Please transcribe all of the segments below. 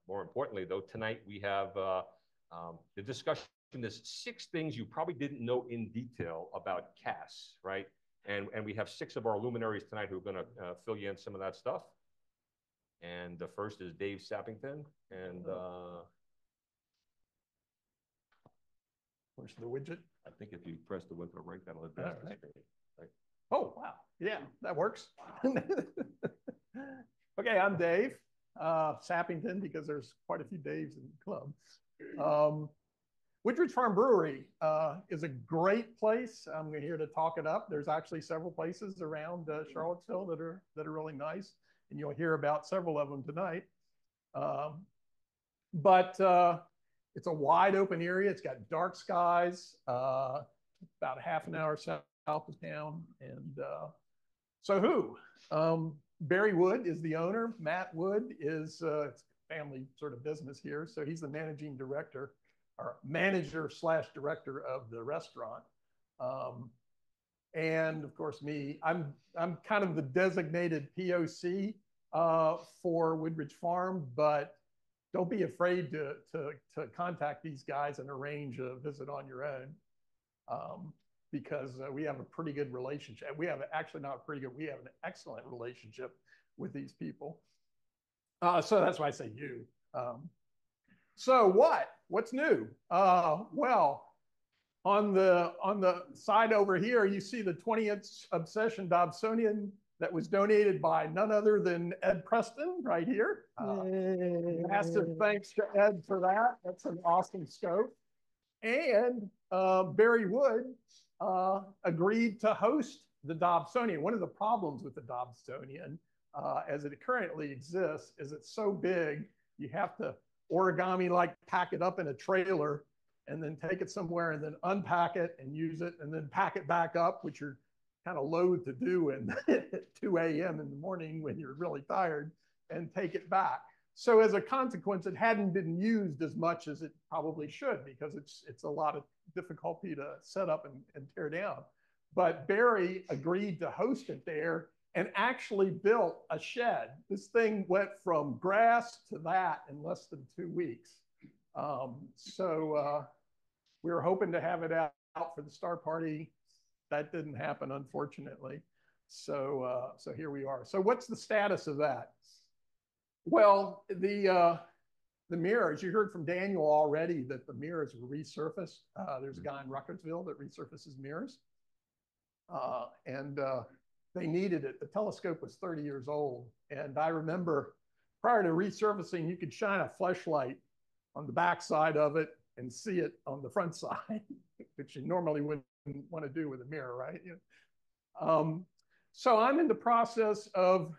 more importantly, though, tonight we have the discussion is 6 things you probably didn't know in detail about CAS, right? And we have 6 of our luminaries tonight who are going to fill you in some of that stuff. And the first is Dave Sappington. And where's the widget? I think if you press the one to the right, that'll advance the screen. Right. Oh, wow. Yeah, that works. Okay, I'm Dave Sappington, because there's quite a few Daves in the club. Woodridge Farm Brewery is a great place. I'm here to talk it up. There's actually several places around Charlottesville that are really nice, and you'll hear about several of them tonight. But it's a wide open area. It's got dark skies, about a half an hour south of town. And so who? Barry Wood is the owner. Matt Wood is it's a family sort of business here. So he's the managing director, or manager/director of the restaurant. And of course, me, I'm kind of the designated POC for Woodridge Farm, but don't be afraid to contact these guys and arrange a visit on your own, because we have a pretty good relationship. We have actually not pretty good, we have an excellent relationship with these people. So that's why I say you. So what's new? Well, on the side over here, you see the 20th Obsession Dobsonian that was donated by none other than Ed Preston right here. Massive thanks to Ed for that. That's an awesome scope. And Barry Wood agreed to host the Dobsonian. One of the problems with the Dobsonian, as it currently exists, is it's so big, you have to origami like pack it up in a trailer and then take it somewhere and then unpack it and use it and then pack it back up, which you're kind of loath to do at 2 a.m. in the morning when you're really tired, and take it back. So as a consequence, it hadn't been used as much as it probably should, because it's a lot of difficulty to set up and tear down. But Barry agreed to host it there and actually built a shed. This thing went from grass to that in less than 2 weeks. So we were hoping to have it out for the Star Party. That didn't happen, unfortunately. So here we are. So what's the status of that? Well, the mirrors, you heard from Daniel already that the mirrors were resurfaced. There's a guy in Ruckersville that resurfaces mirrors. And they needed it. The telescope was 30 years old. And I remember prior to resurfacing, you could shine a flashlight on the back side of it and see it on the front side, which you normally wouldn't want to do with a mirror, right? So I'm in the process of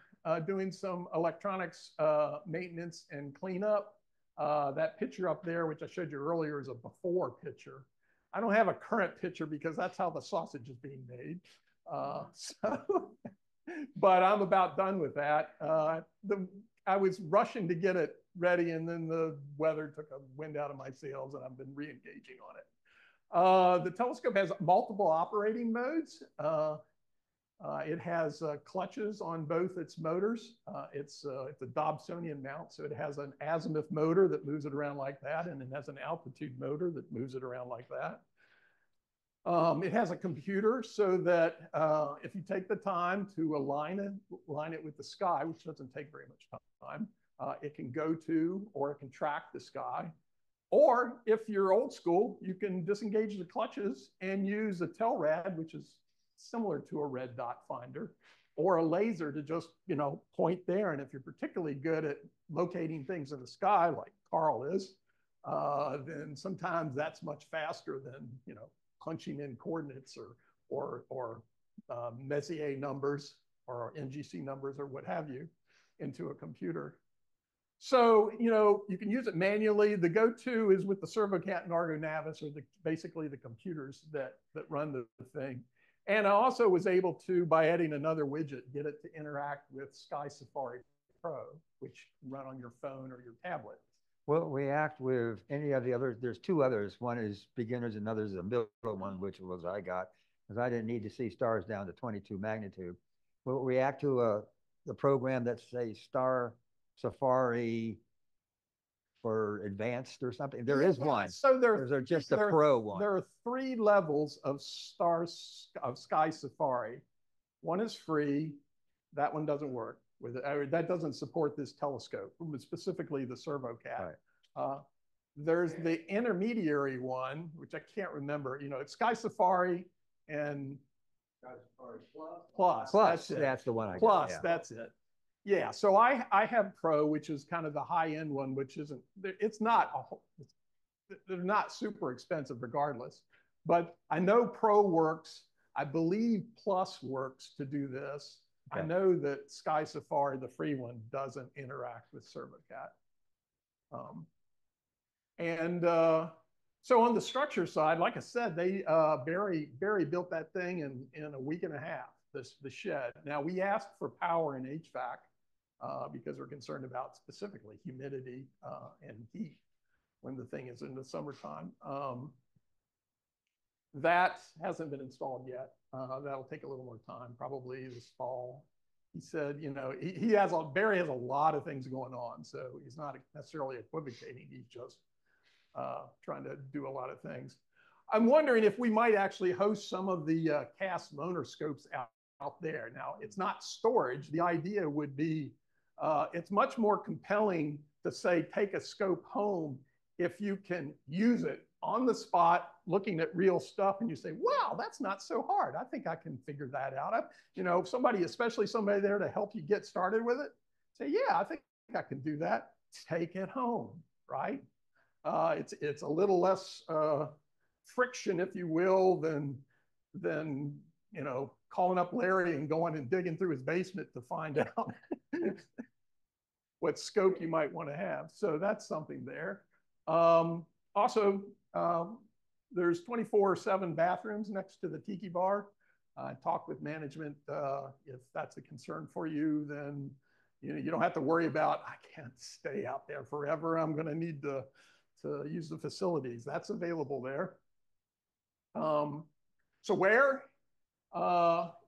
doing some electronics maintenance and cleanup. That picture up there, which I showed you earlier, is a before picture. I don't have a current picture because that's how the sausage is being made. But I'm about done with that. I was rushing to get it ready, and then the weather took a wind out of my sails, and I've been re-engaging on it. The telescope has multiple operating modes. It has clutches on both its motors. It's a Dobsonian mount, so it has an azimuth motor that moves it around like that, and it has an altitude motor that moves it around like that. It has a computer so that if you take the time to align it with the sky, which doesn't take very much time, it can go to, or it can track the sky. Or if you're old school, you can disengage the clutches and use a telrad, which is similar to a red dot finder, or a laser to just, point there. And if you're particularly good at locating things in the sky, like Carl is, then sometimes that's much faster than, punching in coordinates or Messier numbers or NGC numbers or what have you into a computer. So, you can use it manually. The go-to is with the ServoCat and Argo Navis, or basically the computers that run the thing. And I also was able to, by adding another widget, get it to interact with Sky Safari Pro, which can run on your phone or your tablet. Will it react with any of the others? There's 2 others. One is beginners, and another is a middle one, which was I got, because I didn't need to see stars down to 22 magnitude. Will it react to the program that says Star Safari for advanced or something? There is one. So there's just a pro one. There are 3 levels of Sky Safari. One is free. That one doesn't work with it. That doesn't support this telescope, specifically the ServoCat. Right. There's the intermediary one, which I can't remember. You know, it's Sky Safari and Sky Safari Plus. That's the one I got. Plus, yeah. That's it. Yeah, so I have Pro, which is kind of the high-end one, which isn't, it's not, they're not super expensive regardless. But I know Pro works. I believe Plus works to do this. Okay. I know that Sky Safari, the free one, doesn't interact with ServoCat. So on the structure side, like I said, Barry built that thing in a week and a half, the shed. Now, we asked for power and HVAC because we're concerned about specifically humidity and heat when the thing is in the summertime. That hasn't been installed yet. That'll take a little more time, probably this fall. He said, you know, Barry has a lot of things going on, so he's not necessarily equivocating. He's just trying to do a lot of things. I'm wondering if we might actually host some of the CAS monorscopes out there. Now, it's not storage. The idea would be, it's much more compelling to say, take a scope home if you can use it on the spot, looking at real stuff, and you say, wow, that's not so hard. I think I can figure that out. You know, somebody, especially somebody there to help you get started with it, say, yeah, I think I can do that. Take it home, right? It's a little less friction, if you will, than you know, calling up Larry and going and digging through his basement to find out what scope you might want to have. So that's something there. Also, there's 24/7 bathrooms next to the tiki bar. Talk with management. If that's a concern for you, then you don't have to worry about, I can't stay out there forever. I'm going to need to use the facilities. That's available there. So where?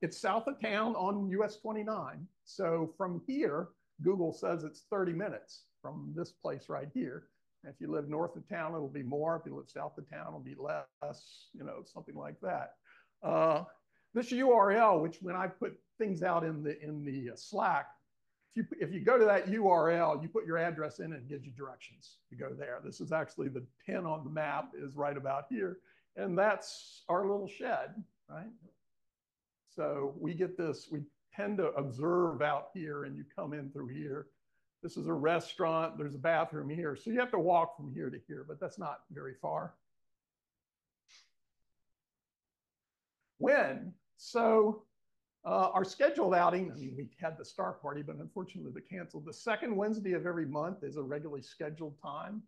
It's south of town on US 29. So from here, Google says it's 30 minutes from this place right here. If you live north of town, it'll be more. If you live south of town, it'll be less, you know, something like that. This URL, which when I put things out in the Slack, if you go to that URL, you put your address in and it gives you directions to go there. This is actually the pin on the map is right about here. And that's our little shed, right? So we get this, we tend to observe out here and you come in through here. This is a restaurant, there's a bathroom here. So you have to walk from here to here, but that's not very far. When? So our scheduled outing, I mean, we had the star party, but unfortunately they canceled. The second Wednesday of every month is a regularly scheduled time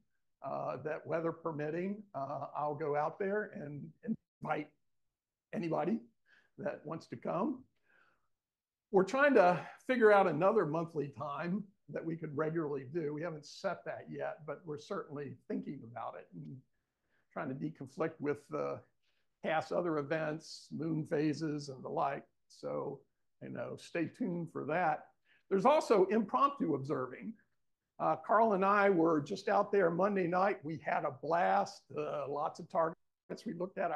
that, weather permitting, I'll go out there and invite anybody that wants to come. We're trying to figure out another monthly time that we could regularly do. We haven't set that yet, but we're certainly thinking about it and trying to deconflict with CAS other events, moon phases and the like. So, you know, stay tuned for that. There's also impromptu observing. Carl and I were just out there Monday night. We had a blast, lots of targets we looked at,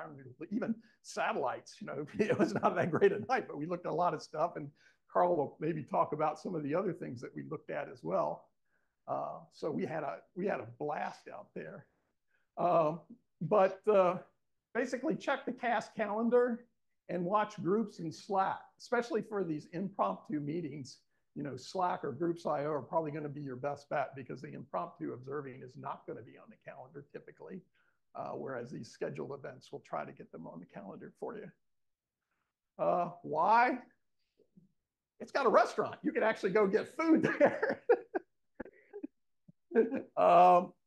even satellites. You know, it was not that great a night, but we looked at a lot of stuff, and Carl will maybe talk about some of the other things that we looked at as well. So we had a blast out there. Basically check the CAS calendar and watch groups in Slack, especially for these impromptu meetings. You know, Slack or Groups.io are probably going to be your best bet because the impromptu observing is not going to be on the calendar typically, whereas these scheduled events will try to get them on the calendar for you. Why? It's got a restaurant. You can actually go get food there.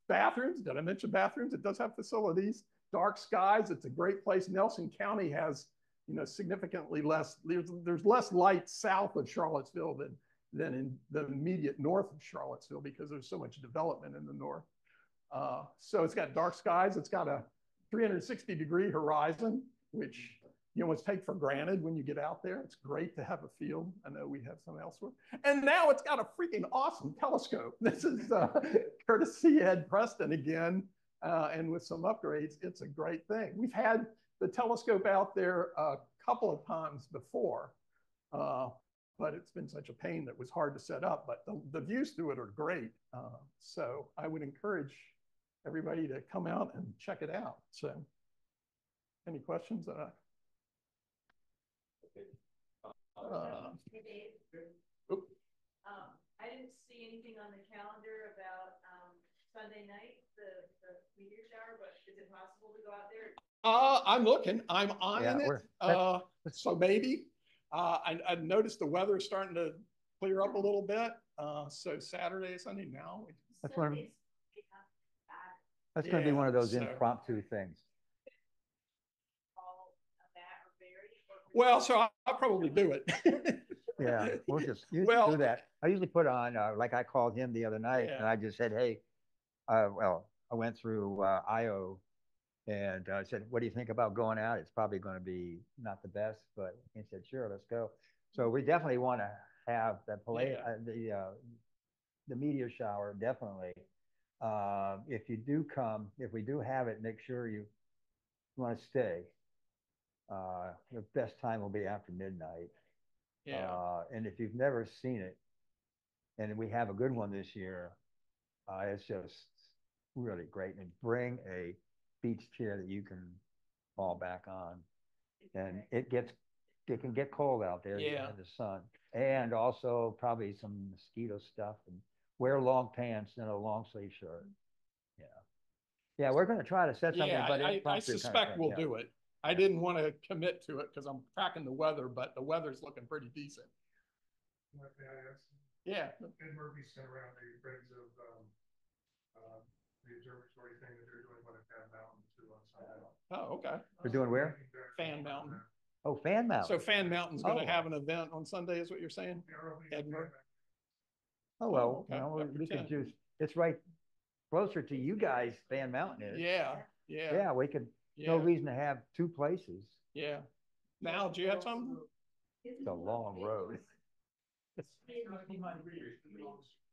Bathrooms, did I mention bathrooms? It does have facilities. Dark skies, it's a great place. Nelson County has, you know, significantly less, there's less light south of Charlottesville than in the immediate north of Charlottesville because there's so much development in the north. So it's got dark skies. It's got a 360-degree horizon, which you almost take for granted when you get out there. It's great to have a field. I know we have some elsewhere. And now it's got a freaking awesome telescope. This is courtesy Ed Preston again. And with some upgrades, it's a great thing. We've had the telescope out there a couple of times before, but it's been such a pain that it was hard to set up. But the views through it are great. So I would encourage everybody to come out and check it out. So any questions? I didn't see anything on the calendar about Sunday night, the meteor shower, but is it possible to go out there? I'm looking. I'm eyeing it. So maybe. I noticed the weather is starting to clear up a little bit. So Saturday, Sunday now. That's going to be one of those impromptu things. Well, so I'll probably do it. Yeah, we'll just do that. I usually put on, like I called him the other night, and I just said, hey, well, I went through IO, and I said, what do you think about going out? It's probably going to be not the best, but he said, sure, let's go. So we definitely want to have the meteor shower, definitely. If you do come, if we do have it, make sure you want to stay. The best time will be after midnight. Yeah. And if you've never seen it, and we have a good one this year, it's just really great. And bring a beach chair that you can fall back on. And it can get cold out there in the sun. And also probably some mosquito stuff, and wear long pants and a long sleeve shirt. Yeah. Yeah, we're going to try to set something, but I suspect we'll do it. I didn't want to commit to it because I'm tracking the weather, but the weather's looking pretty decent. May I ask? Yeah. Ed Murphy sent around the friends of the observatory thing that they're doing at Fan Mountain too on Sunday. Oh, okay. We're doing where? Fan Mountain. Oh, Fan Mountain. So Fan Mountain's going to have an event on Sunday, is what you're saying? Ed Murphy. Oh, well, okay. we can just, it's right closer to you guys, Fan Mountain is. Yeah. Yeah, we could. No reason to have two places. Yeah. Now, do you have something? It's a long road.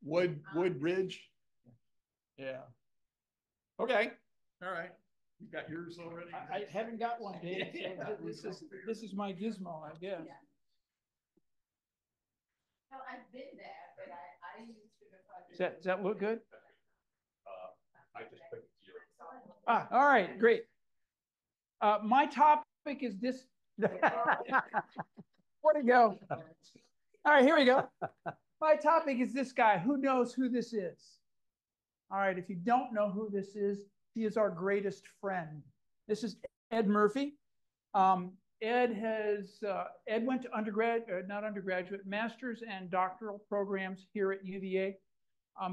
Wood Ridge. Yeah. Okay. All right. You got yours already? I haven't got one, Dave. So this is my gizmo, I guess. Yeah. No, I've been there, but I used to. Does that look good? I just picked zero. All right, great. My topic is this. Where'd it go? All right, here we go. My topic is this guy. Who knows who this is? All right, if you don't know who this is, he is our greatest friend. This is Ed Murphy. Ed went to not undergraduate, master's and doctoral programs here at UVA.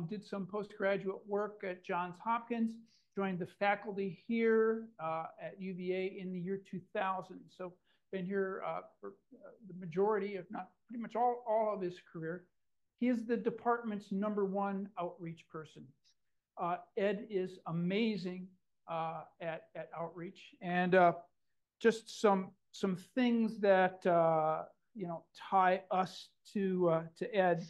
Did some postgraduate work at Johns Hopkins. Joined the faculty here at UVA in the year 2000. So been here for the majority, if not pretty much all of his career. He is the department's #1 outreach person. Ed is amazing at outreach, and just some things that tie us to Ed.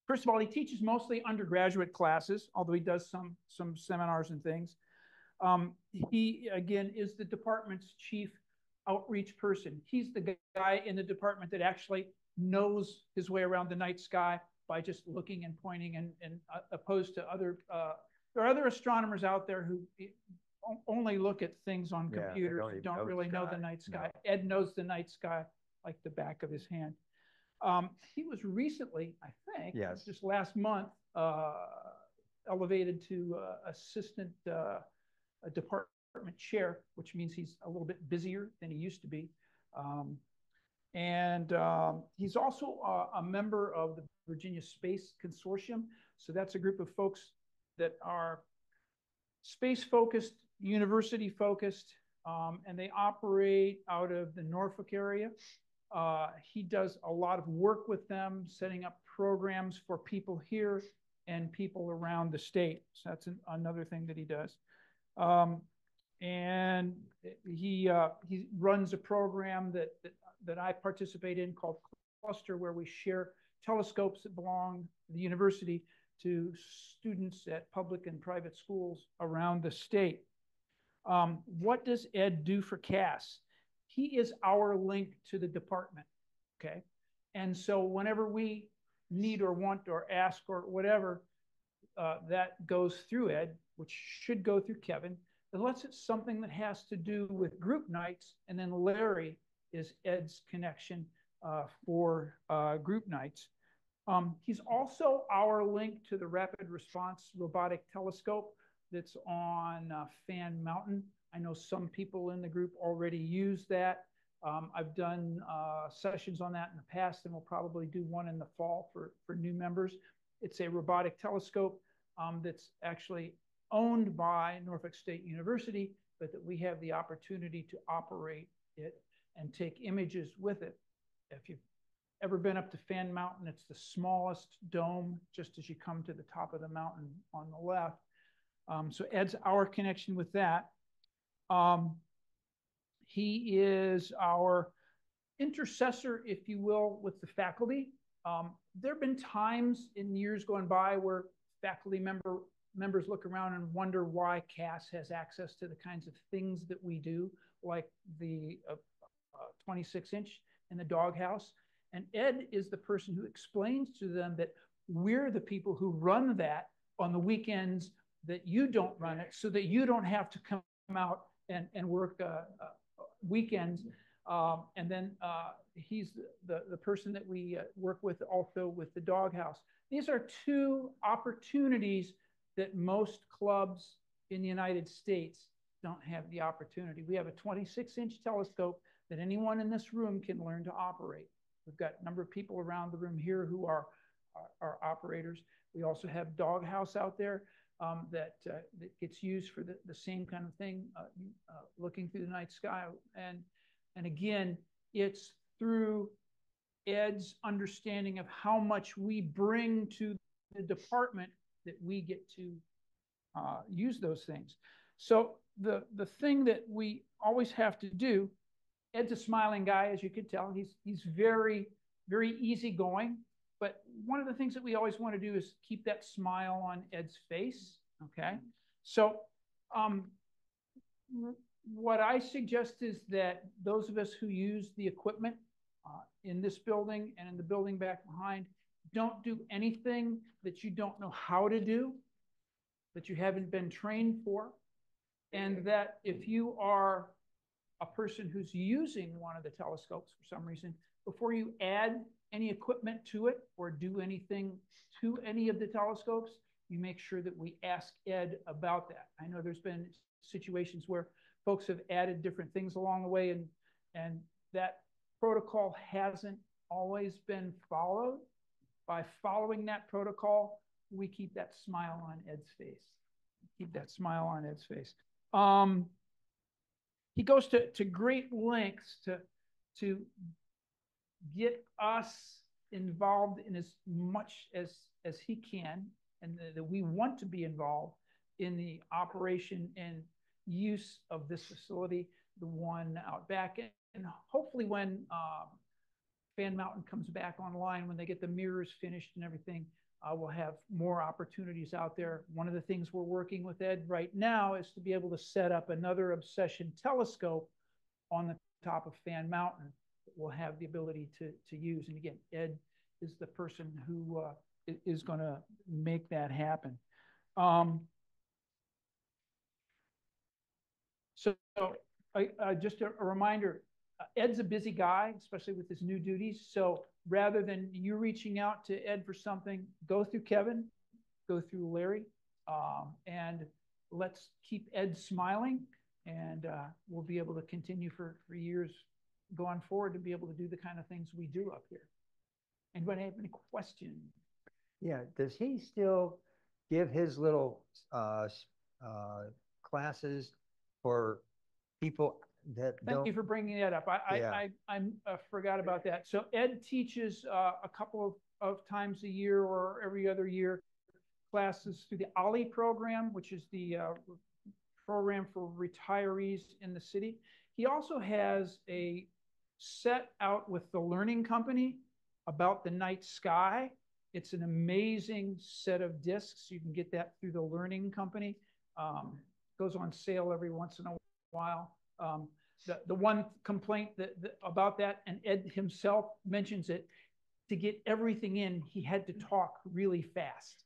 First of all, he teaches mostly undergraduate classes, although he does some seminars and things. He, again, is the department's chief outreach person. He's the guy in the department that actually knows his way around the night sky by just looking and pointing, and opposed to other, there are other astronomers out there who only look at things on computers and don't really know the night sky. No. Ed knows the night sky like the back of his hand. He was recently, I think, just last month, elevated to assistant department chair, which means he's a little bit busier than he used to be. And he's also a member of the Virginia Space Consortium. So that's a group of folks that are space-focused, university-focused, and they operate out of the Norfolk area. He does a lot of work with them, setting up programs for people here and people around the state. So that's another thing that he does. and he runs a program that I participate in called Cluster, where we share telescopes that belong to the university to students at public and private schools around the state. What does Ed do for CAS? He is our link to the department, okay? And so whenever we need or want or ask or whatever, that goes through Ed, which should go through Kevin, unless it's something that has to do with group nights, and then Larry is Ed's connection for group nights. He's also our link to the Rapid Response Robotic Telescope that's on Fan Mountain. I know some people in the group already use that. I've done sessions on that in the past, and we'll probably do one in the fall for new members. It's a robotic telescope that's actually owned by Norfolk State University, but that we have the opportunity to operate it and take images with it. If you've ever been up to Fan Mountain, it's the smallest dome just as you come to the top of the mountain on the left. So Ed's our connection with that. He is our intercessor, if you will, with the faculty. There have been times in years going by where faculty members look around and wonder why CAS has access to the kinds of things that we do, like the 26-inch in the doghouse. And Ed is the person who explains to them that we're the people who run that on the weekends that you don't run it, so that you don't have to come out and work weekends. And then he's the person that we work with also with the doghouse. These are two opportunities that most clubs in the United States don't have the opportunity. We have a 26-inch telescope that anyone in this room can learn to operate. We've got a number of people around the room here who are operators. We also have doghouse out there that gets used for the same kind of thing, looking through the night sky. And again, it's through Ed's understanding of how much we bring to the department that we get to use those things. So the thing that we always have to do, Ed's a smiling guy, as you could tell. He's very, very easygoing. But one of the things that we always want to do is keep that smile on Ed's face, okay? So what I suggest is that those of us who use the equipment in this building and in the building back behind, don't do anything that you don't know how to do, that you haven't been trained for, and that if you are a person who's using one of the telescopes for some reason, before you add any equipment to it or do anything to any of the telescopes, you make sure that we ask Ed about that. I know there's been situations where folks have added different things along the way, and that protocol hasn't always been followed. By following that protocol, we keep that smile on Ed's face. Keep that smile on Ed's face. He goes to great lengths to get us involved in as much as he can, and that we want to be involved in the operation and use of this facility, the one out back. And hopefully when Fan Mountain comes back online, when they get the mirrors finished and everything, we'll have more opportunities out there. One of the things we're working with Ed right now is to be able to set up another obsession telescope on the top of Fan Mountain that we'll have the ability to use. And again, Ed is the person who is going to make that happen. So just a reminder, Ed's a busy guy, especially with his new duties. So rather than you reaching out to Ed for something, go through Kevin, go through Larry, and let's keep Ed smiling, and we'll be able to continue for years going forward to be able to do the kind of things we do up here. Anybody have any questions? Yeah, does he still give his little classes for people that Thank you for bringing that up. I forgot about that. So Ed teaches a couple of times a year or every other year classes through the OLLI program, which is the program for retirees in the city. He also has a set out with the Learning Company about the night sky. It's an amazing set of discs. You can get that through the Learning Company. Goes on sale every once in a while. The one complaint about that, and Ed himself mentions it, to get everything in, he had to talk really fast.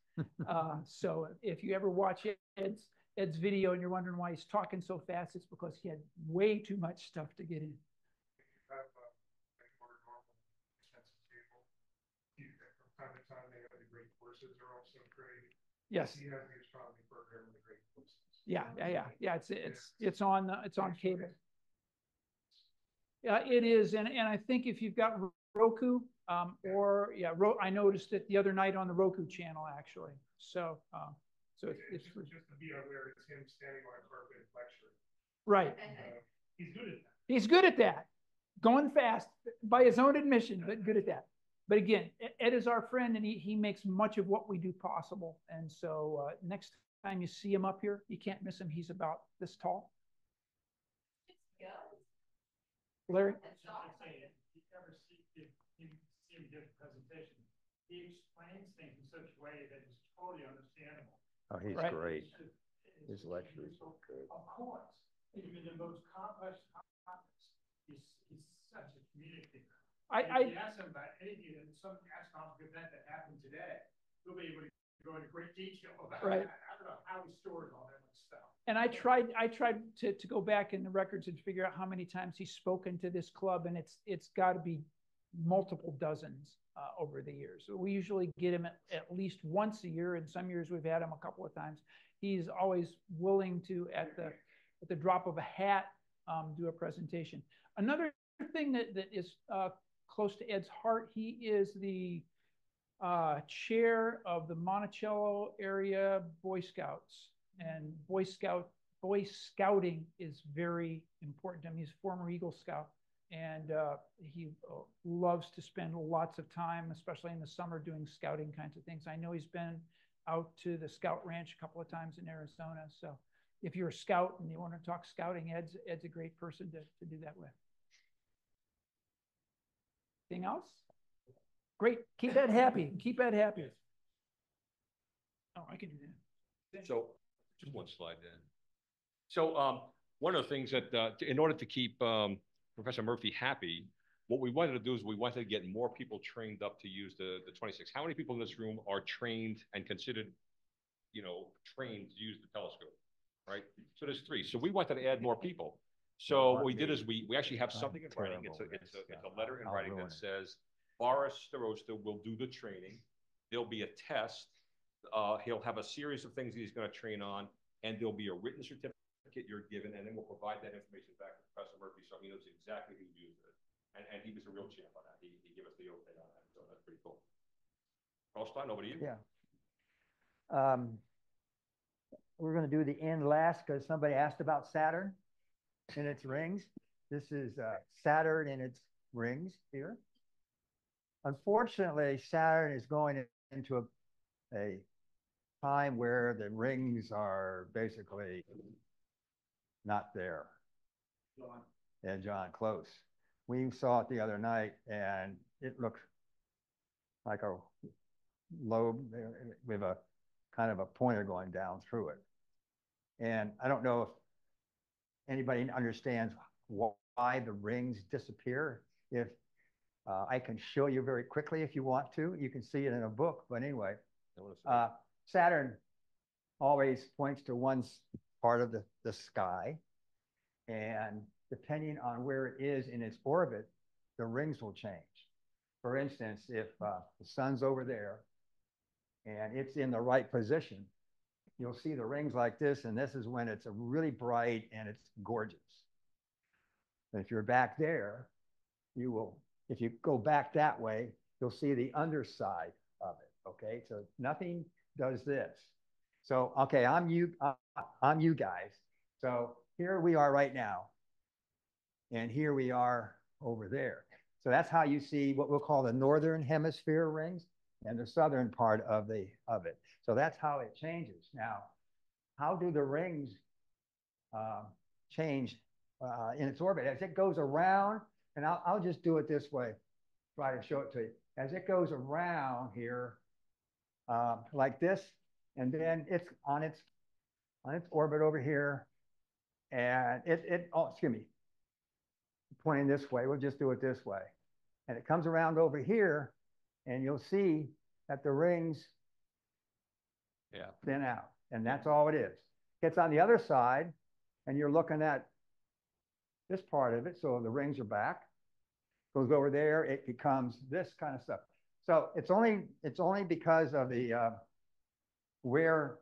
So if you ever watch Ed's video and you're wondering why he's talking so fast, it's because he had way too much stuff to get in. From time to time, they have the great courses are also great. Yes. He has the astronomy program with the great courses. Yeah. It's on cable. Yeah, it is, and I think if you've got Roku, I noticed it the other night on the Roku channel actually. So it's just to be aware, it's him standing on a carpet lecturing. Right. He's good at that. He's good at that, going fast by his own admission, but good at that. But again, Ed is our friend, and he makes much of what we do possible. And so next time you see him up here, you can't miss him. He's about this tall. Larry? You ever see him give a presentation? He explains things in such a way that is totally understandable. Oh, he's right. great. His lecture is so good. Of course, even the most complex topics, he's such a communicator. If you ask him about anything, some astronomical event that happened today, he'll be able to go into great detail about right. that. I don't know how he stores all that much stuff. And I tried to go back in the records and figure out how many times he's spoken to this club, and it's got to be multiple dozens over the years. So we usually get him at least once a year, and some years we've had him a couple of times. He's always willing to, at the drop of a hat, do a presentation. Another thing that is close to Ed's heart, he is the chair of the Monticello area Boy Scouts, and Boy Scouting is very important to him. He's a former Eagle Scout, and he loves to spend lots of time, especially in the summer, doing scouting kinds of things. I know he's been out to the Scout Ranch a couple of times in Arizona. So if you're a scout and you want to talk scouting, Ed's a great person to do that with. Anything else? Great. Keep Ed happy. Keep Ed happy. Oh, I can do that. So just one slide then. So one of the things that in order to keep Professor Murphy happy, what we wanted to do is we wanted to get more people trained up to use the 26. How many people in this room are trained and considered, trained to use the telescope, right? So there's 3. So we wanted to add more people. So what we did is we actually have something in writing. It's a letter in writing that says Boris Starosta will do the training. There'll be a test. He'll have a series of things he's going to train on, and there'll be a written certificate you're given, and then we'll provide that information back to Professor Murphy so he knows exactly who used it. And he was a real champ on that. He gave us the okay on that, so that's pretty cool. Carlstein, over to you. Yeah. We're going to do the end last because somebody asked about Saturn and its rings. This is Saturn and its rings here. Unfortunately, Saturn is going into a time where the rings are basically not there. John, close. We saw it the other night, and it looked like a lobe with a kind of a pointer going down through it. And I don't know if anybody understands why the rings disappear. If I can show you very quickly if you want to. You can see it in a book, but anyway. Saturn always points to one part of the sky, and depending on where it is in its orbit, the rings will change. For instance, if the sun's over there and it's in the right position, you'll see the rings like this, and this is when it's really bright and it's gorgeous. And if you're back there, if you go back that way, you'll see the underside of it, okay? So nothing does this. So, okay, I'm you guys. So here we are right now, and here we are over there. So that's how you see what we'll call the northern hemisphere rings and the southern part of it. So that's how it changes. Now, how do the rings change in its orbit as it goes around. And I'll just do it this way, try to show it to you. As it goes around here, like this, and then it's on its orbit over here, and oh, excuse me, pointing this way. We'll just do it this way, and it comes around over here, and you'll see that the rings thin out, and that's all it is. It's on the other side, and you're looking at this part of it, so the rings are back. Goes over there, it becomes this kind of stuff. So it's only because of the where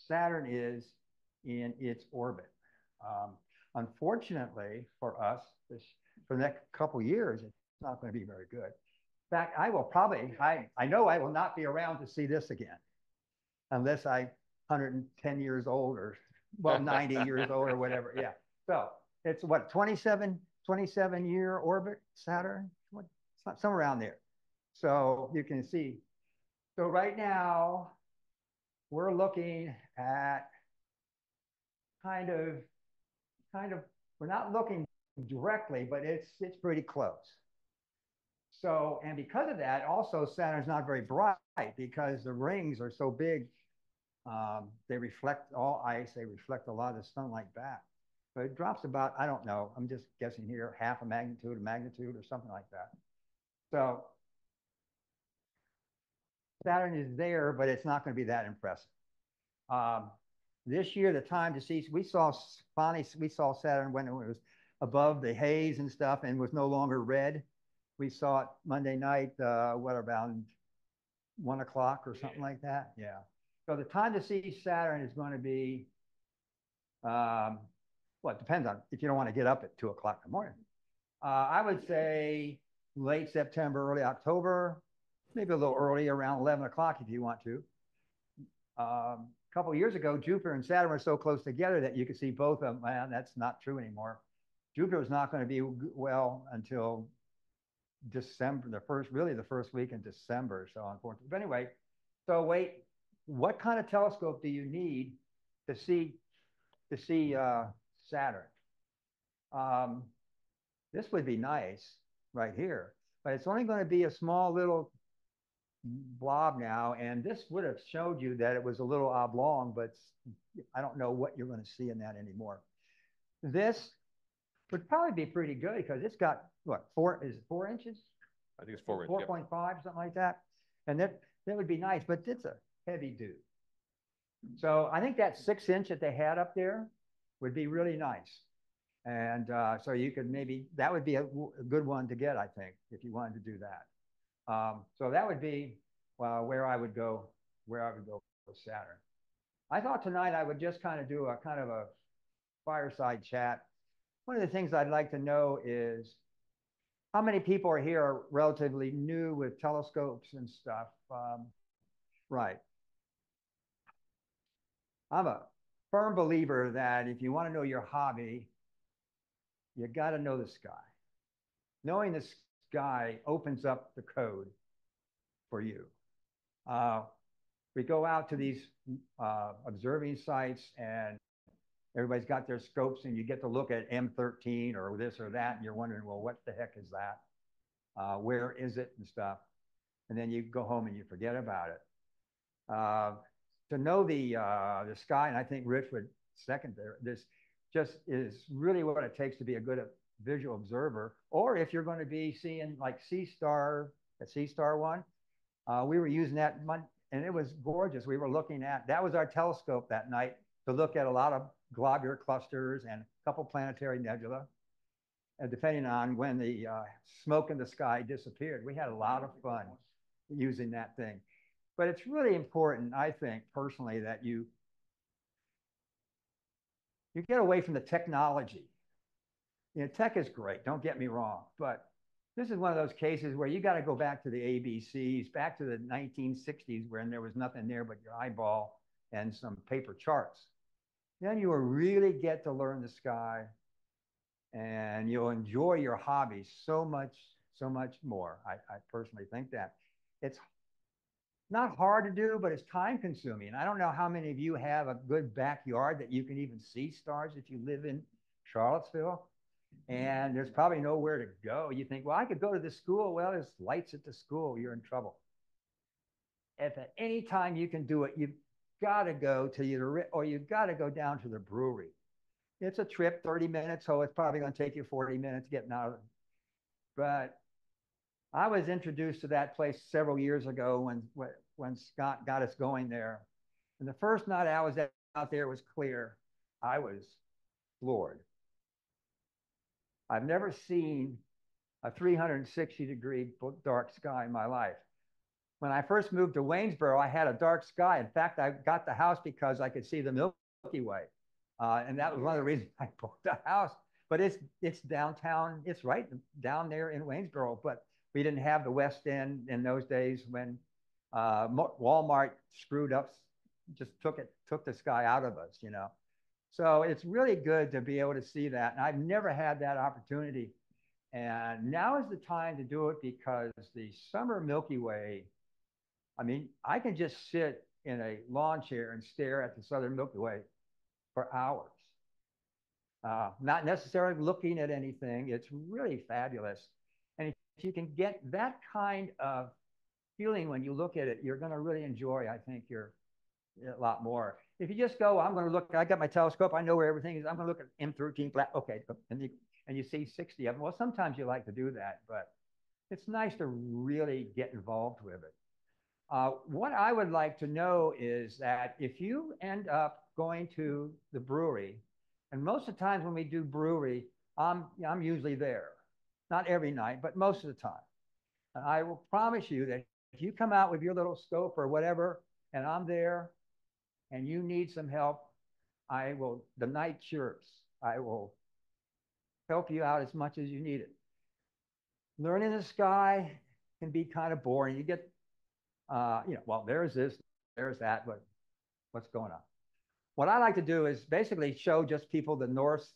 Saturn is in its orbit. Unfortunately for us, for the next couple of years, it's not going to be very good. In fact, I will probably, I know I will not be around to see this again, unless I'm 110 years old or, well, 90 years old or whatever. Yeah. So it's what, 27 year orbit, Saturn? Somewhere around there. So you can see. So right now, we're looking at kind of, we're not looking directly, but it's pretty close. So, and because of that, also Saturn's not very bright because the rings are so big. They reflect all ice. They reflect a lot of the sunlight back. So it drops about, I don't know, I'm just guessing here, half a magnitude or something like that. So Saturn is there, but it's not going to be that impressive. This year, the time to see, we saw Saturn when it was above the haze and stuff and was no longer red. We saw it Monday night, what, around 1 o'clock or something like that? Yeah. So the time to see Saturn is going to be, well, it depends on if you don't want to get up at 2 o'clock in the morning. I would say late September, early October, maybe a little early, around 11 o'clock if you want to. A couple of years ago, Jupiter and Saturn were so close together that you could see both of them. Man, that's not true anymore. Jupiter was not going to be well until December, really the first week in December. So unfortunately, but anyway, so wait, what kind of telescope do you need to see Saturn? This would be nice right here, but it's only going to be a small little blob now, and this would have showed you that it was a little oblong, but I don't know what you're going to see in that anymore. This would probably be pretty good because it's got what, 4 inches? I think it's 4 inches. 4.5, something like that. And that would be nice, but it's a heavy dude. So I think that 6 inch that they had up there would be really nice. And so you could maybe, that would be a good one to get, I think, if you wanted to do that. So that would be where I would go with Saturn. I thought tonight I would just kind of do a fireside chat. One of the things I'd like to know is how many people are here are relatively new with telescopes and stuff. Right. I'm a firm believer that if you want to know your hobby, you got to know the sky. Knowing the sky opens up the code for you. We go out to these observing sites and everybody's got their scopes and you get to look at M13 or this or that and you're wondering, well, what the heck is that? Where is it and stuff? And then you go home and you forget about it. To know the sky, and I think Rich would second there, this just is really what it takes to be a good visual observer. Or if you're going to be seeing like C-Star, the C-Star one, we were using that and it was gorgeous. We were looking at, that was our telescope that night to look at a lot of globular clusters and a couple planetary nebula. And depending on when the smoke in the sky disappeared, we had a lot of fun using that thing. But it's really important, I think, personally, that you get away from the technology. You know, tech is great, don't get me wrong, but this is one of those cases where you got to go back to the ABCs, back to the 1960s when there was nothing there but your eyeball and some paper charts. Then you will really get to learn the sky and you'll enjoy your hobby so much more. I personally think that. It's not hard to do, but it's time consuming. I don't know how many of you have a good backyard that you can even see stars if you live in Charlottesville. And there's probably nowhere to go. You think, well, I could go to the school. Well, there's lights at the school. You're in trouble. If at any time you can do it, you've got to go to either, or you've got to go down to the brewery. It's a trip, 30 minutes, so it's probably going to take you 40 minutes getting out of it. But I was introduced to that place several years ago when Scott got us going there. And the first night I was out there, it was clear. I was floored. I've never seen a 360-degree dark sky in my life. When I first moved to Waynesboro, I had a dark sky. In fact, I got the house because I could see the Milky Way. And that was one of the reasons I bought the house. But it's downtown. It's right down there in Waynesboro. But we didn't have the West End in those days when Walmart screwed up, just took the sky out of us, you know. So it's really good to be able to see that. And I've never had that opportunity. And now is the time to do it because the summer Milky Way, I mean, I can just sit in a lawn chair and stare at the southern Milky Way for hours. Not necessarily looking at anything. It's really fabulous. And if you can get that kind of feeling when you look at it, you're going to really enjoy, I think, a lot more. If you just go, I'm going to look, I got my telescope, I know where everything is, I'm going to look at M13 black, okay, and you see 60 of them. Well, sometimes you like to do that, but it's nice to really get involved with it. What I would like to know is that if you end up going to the brewery, and most of the times when we do brewery, I'm usually there. Not every night, but most of the time. And I will promise you that if you come out with your little scope or whatever, and I'm there, and you need some help, the night's yours. I will help you out as much as you need it. Learning the sky can be kind of boring. You get, well, there's this, there's that, but what's going on? What I like to do is basically show just people the North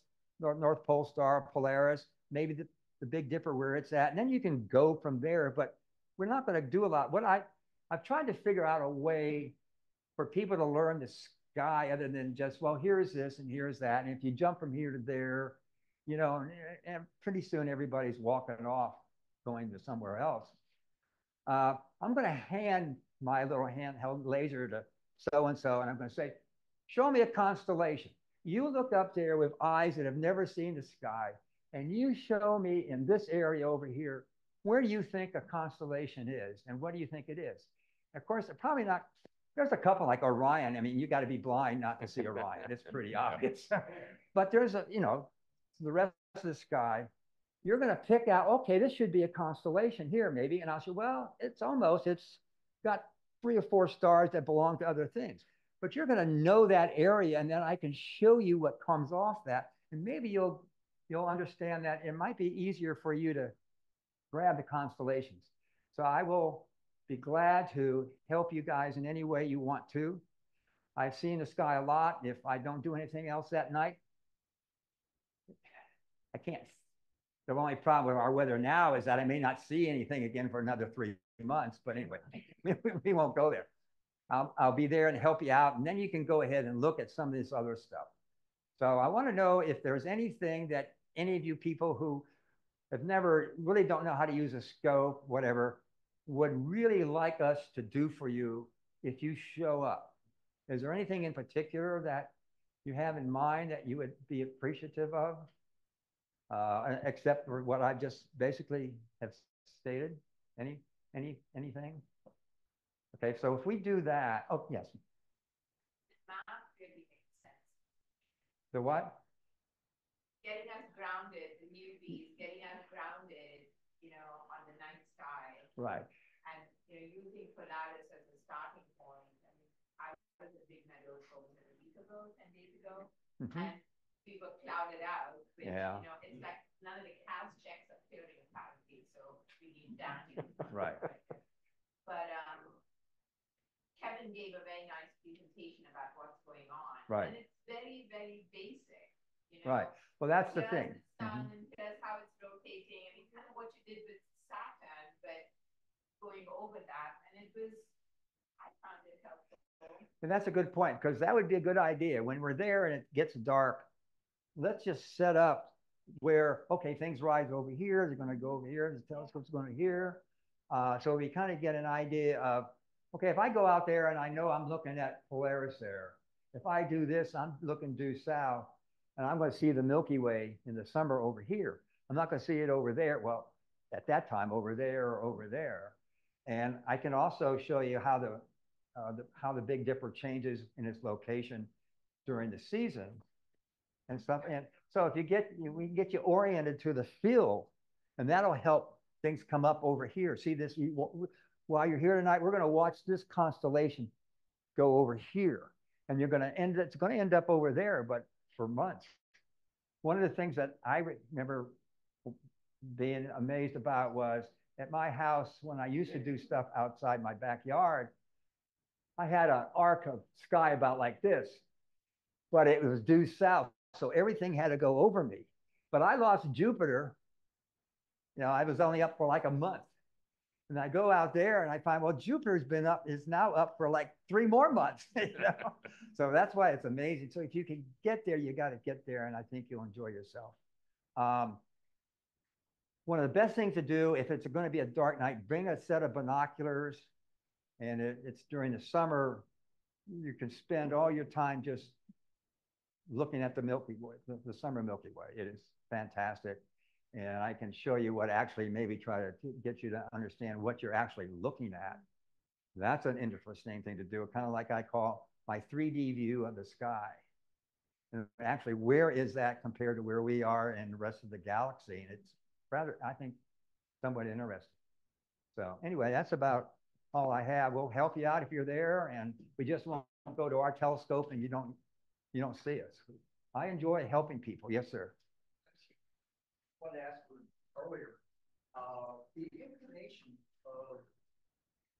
Pole Star, Polaris, maybe the Big Dipper where it's at, and then you can go from there, but we're not going to do a lot. I've tried to figure out a way for people to learn the sky other than just, well, here's this and here's that. And if you jump from here to there, you know, and pretty soon everybody's walking off going to somewhere else. I'm going to hand my little handheld laser to so-and-so, and I'm going to say, show me a constellation. You look up there with eyes that have never seen the sky, and you show me in this area over here, where do you think a constellation is? And what do you think it is? Of course, they're probably not. There's a couple like Orion. I mean, you got to be blind not to see Orion. It's pretty obvious. But there's the rest of the sky. You're going to pick out, okay, this should be a constellation here maybe. And I'll say, well, it's got 3 or 4 stars that belong to other things. But you're going to know that area, and then I can show you what comes off that. And maybe you'll understand that it might be easier for you to grab the constellations. So I will be glad to help you guys in any way you want to. I've seen the sky a lot. If I don't do anything else that night, I can't. The only problem with our weather now is that I may not see anything again for another 3 months. But anyway, we won't go there. I'll be there and help you out. And then you can go ahead and look at some of this other stuff. So I want to know if there's anything that any of you people who have never really don't know how to use a scope, whatever, would really like us to do for you if you show up. Is there anything in particular that you have in mind that you would be appreciative of, except for what I just basically have stated? Anything? Okay, so if we do that, oh, yes. The map really makes sense. The what? Getting us grounded, the newbies, getting us grounded, on the night sky. Right. And, using Polaris as a starting point. I mean, I was at Big Meadows a week ago, 10 days ago, and we were clouded out. Which, it's like none of the CAS checks are clearing apparently, so we need Daniel. Right. But Kevin gave a very nice presentation about what's going on. Right. And it's very, very basic. Right. Well, that's the thing. The sun and here's how it's rotating. I mean, kind of what you did with Saturn, but going over that. And it was found it helpful. And that's a good point, because that would be a good idea. When we're there and it gets dark, let's just set up where, okay, things rise over here, they're going to go over here, the telescope's going to here. So we kind of get an idea of, okay, if I go out there and I know I'm looking at Polaris there, if I do this, I'm looking due south, and I'm going to see the Milky Way in the summer over here. I'm not going to see it over there. Well, at that time, over there or over there. And I can also show you how the Big Dipper changes in its location during the season and stuff. And so if we can get you oriented to the field, and that'll help things come up over here. See this, while you're here tonight, we're going to watch this constellation go over here, and it's going to end up over there, but for months. One of the things that I remember being amazed about was at my house, when I used to do stuff outside my backyard, I had an arc of sky about like this, but it was due south. So everything had to go over me. But I lost Jupiter. You know, I was only up for like a month. And I go out there and I find, well, Jupiter's is now up for like 3 more months. You know? So that's why it's amazing. So if you can get there, you got to get there. And I think you'll enjoy yourself. One of the best things to do, if it's going to be a dark night, bring a set of binoculars. And it's during the summer, you can spend all your time just looking at the Milky Way, the summer Milky Way. It is fantastic. And I can show you what actually maybe try to get you to understand what you're actually looking at. That's an interesting thing to do, kind of like I call my 3D view of the sky. And actually, where is that compared to where we are in the rest of the galaxy? And it's rather, I think, somewhat interesting. So anyway, that's about all I have. We'll help you out if you're there, and we just won't go to our telescope and you don't see us. I enjoy helping people. Yes, sir. I wanted to ask earlier, the inclination of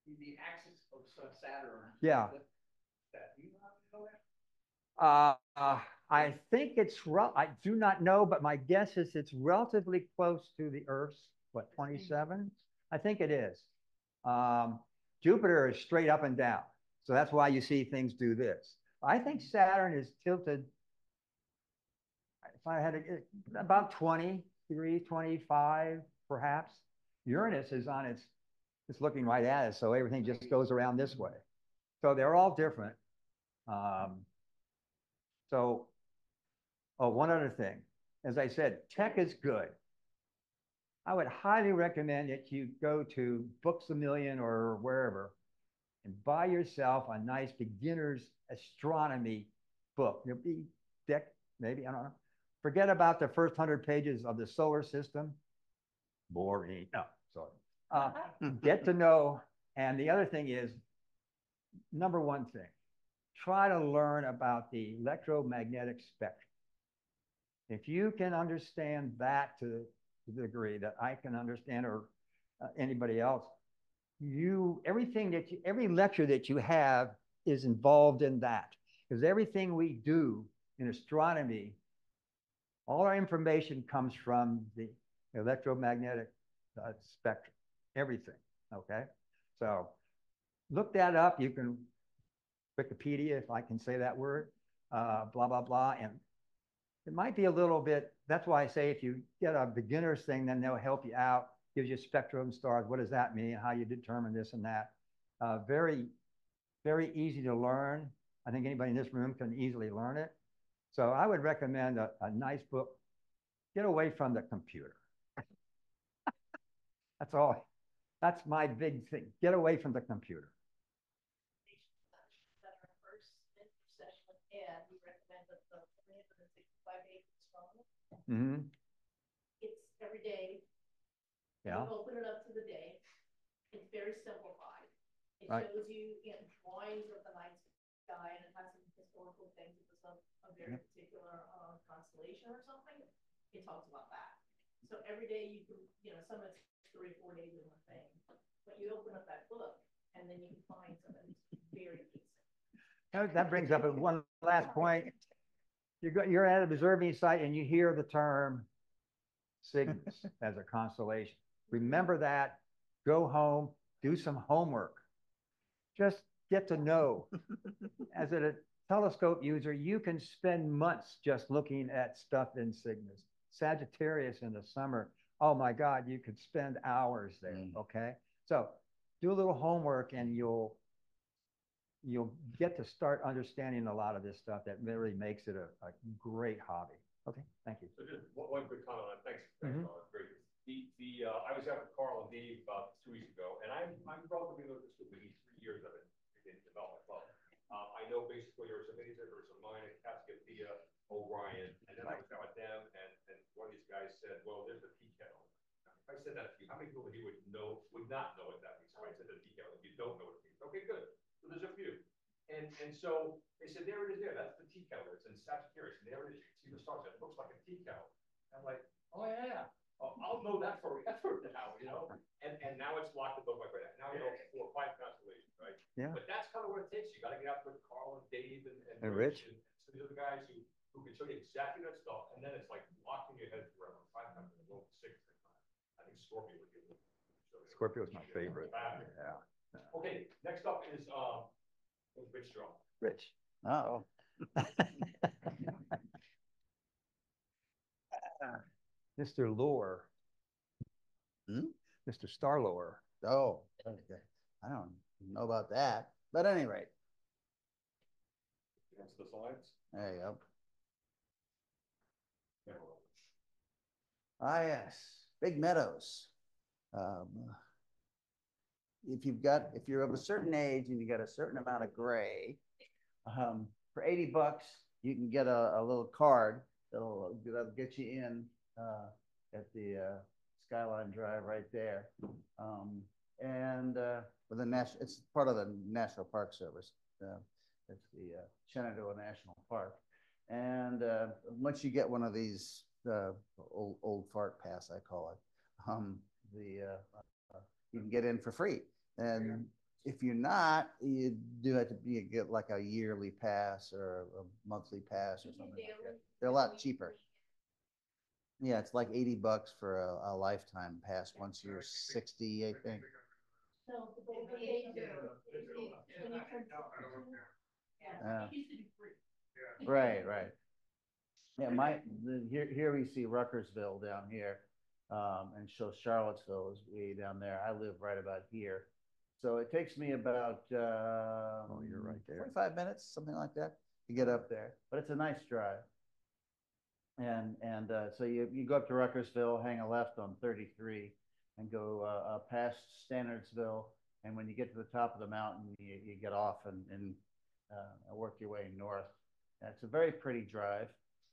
the axis of Saturn. Yeah. Do you know that? I think I do not know, but my guess is it's relatively close to the Earth's, what, 27? I think it is. Jupiter is straight up and down. So that's why you see things do this. I think Saturn is tilted, if I had to get, about 20 degrees, 25 perhaps. Uranus is it's looking right at us, so everything just goes around this way. So they're all different. One other thing, as I said, tech is good. I would highly recommend that you go to Books A Million or wherever and buy yourself a nice beginner's astronomy book. Maybe, I don't know. Forget about the first 100 pages of the solar system. Boring. No, sorry. Get to know. And the other thing is, number one thing, try to learn about the electromagnetic spectrum. If you can understand that to the degree that I can understand, or anybody else, every lecture that you have is involved in that. Because everything we do in astronomy, all our information comes from the electromagnetic spectrum, everything, okay? So look that up. You can Wikipedia, if I can say that word, blah, blah, blah. And it might be a little bit, that's why I say if you get a beginner's thing, then they'll help you out, gives you spectrum stars, what does that mean, how you determine this and that. Very, very easy to learn. I think anybody in this room can easily learn it. So I would recommend a nice book. Get away from the computer. That's all. That's my big thing. Get away from the computer. And we recommend the 365 days of astronomy. Mm-hmm. It's every day. Yeah. You open it up to the day. It's very simplified. It right. shows you drawings of the night sky, and it has some historical things. If it's a very particular constellation or something, it talks about that. So every day you can, some of it's 3 or 4 days in one thing, but you open up that book and then you can find something very decent. That brings up one last point. You're at an observing site and you hear the term Cygnus as a constellation. Remember that, go home, do some homework. Just get to know. As a telescope user, you can spend months just looking at stuff in Cygnus. Sagittarius in the summer, oh my God, you could spend hours there, okay? So do a little homework and you'll get to start understanding a lot of this stuff that really makes it a great hobby. Okay, thank you. So just one quick comment on that. Thanks, Carl. Great. I was out with Carl and Dave about 2 weeks ago, and I'm relatively new to this group, maybe 3 years of it in development. Well, I know basically there were some Izzer, there was some mine, Cascadia, O'Brien, and then I was out with them, and one of these guys said, well, there's the tea kettle. If I said that to you, how many people you would not know what that means? If I said the tea kettle, if you don't know what it means. Okay, good. So there's a few. And so they said, there it is there. That's the tea kettle. It's in Sagittarius. And there it is. You can see the stars. It looks like a tea kettle. And I'm like, oh, yeah. Oh, I'll know that forever now, you know? And now it's locked in the book right now. Now you know 4 or 5 constellations, right? Yeah. But that's kind of what it takes. You got to get out with Carl and Dave and Rich. And so these are the guys who can show you exactly that stuff. And then it's like locking your head forever. 5 times in a row, 6 times. I think Scorpio would be Scorpio is my favorite. Yeah. Okay, next up is Rich Strong. Rich. Uh-oh. Mr. Lore. Mr. Star Lore. Oh, okay. I don't know about that. But at any rate. That's the slides. There you go. Ah, yes. Big Meadows. If you're of a certain age and you got a certain amount of gray, for $80, you can get a little card that'll get you in at the Skyline Drive right there. And with it's part of the National Park Service. It's the Shenandoah National Park. And once you get one of these old fart pass, I call it, you can get in for free. And if you're not, you do have to get like a yearly pass or a monthly pass or something like that. They're a lot cheaper. Yeah, it's like $80 for a lifetime pass once you're 60, I think. Right. Yeah, here we see Ruckersville down here, and shows Charlottesville is way down there. I live right about here. So it takes me about you're right there. 45 minutes, something like that, to get up there. But it's a nice drive. And so you go up to Ruckersville, hang a left on 33, and go past Standardsville. And when you get to the top of the mountain, you get off and work your way north. And it's a very pretty drive.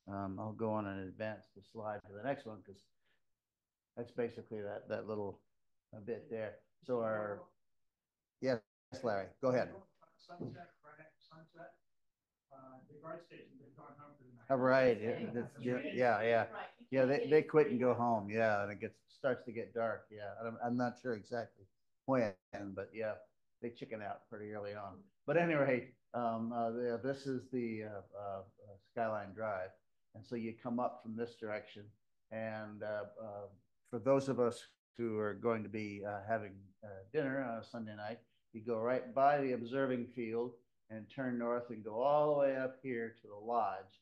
I'll go on and advance the slide to the next one because that's basically that little bit there. So yes, Larry, go ahead. Sunset. The guard station, they've gone home for the night. All right. Yeah. They quit and go home. Yeah, and starts to get dark. Yeah, I'm not sure exactly when, but yeah, they chicken out pretty early on. But at any rate, this is the Skyline Drive, and so you come up from this direction, and for those of us who are going to be having dinner on a Sunday night, you go right by the observing field and turn north and go all the way up here to the lodge.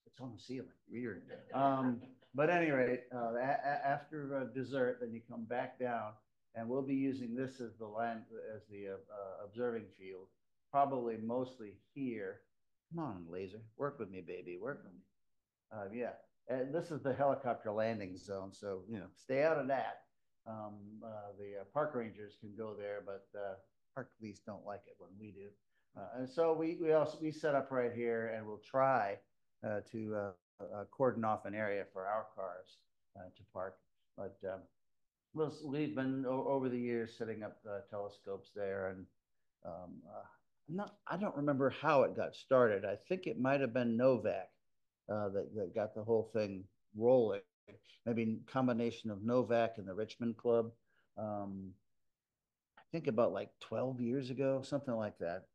It's on the ceiling, weird. But at any rate, after dessert, then you come back down, and we'll be using this as the observing field, probably mostly here. Come on, laser, work with me, baby, work with me. Yeah, and this is the helicopter landing zone, so stay out of that. The park rangers can go there, but park police don't like it when we do. And so we set up right here, and we'll try to cordon off an area for our cars to park. But we've been over the years setting up telescopes there, and I don't remember how it got started. I think it might have been Novak that got the whole thing rolling. Maybe a combination of Novak and the Richmond Club. I think about like 12 years ago, something like that.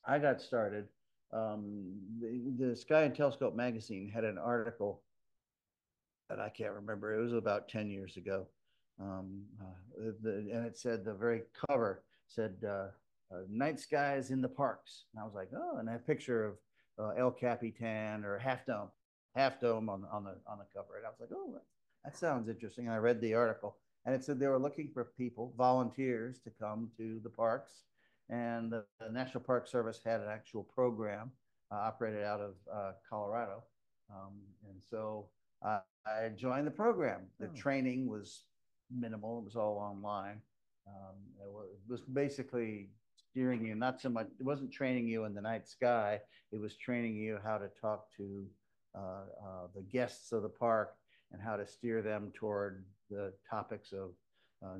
I got started. The Sky and Telescope magazine had an article that I can't remember. It was about 10 years ago. And it said, the very cover said, night skies in the parks. And I was like, oh, and I have a picture of El Capitan or Half Dome on the cover. And I was like, oh, that sounds interesting. And I read the article, and it said they were looking for people, volunteers, to come to the parks. And the National Park Service had an actual program operated out of Colorado. And so I joined the program. The training was minimal. It was all online. It was basically steering you, not so much, it wasn't training you in the night sky. It was training you how to talk to the guests of the park and how to steer them toward the topics of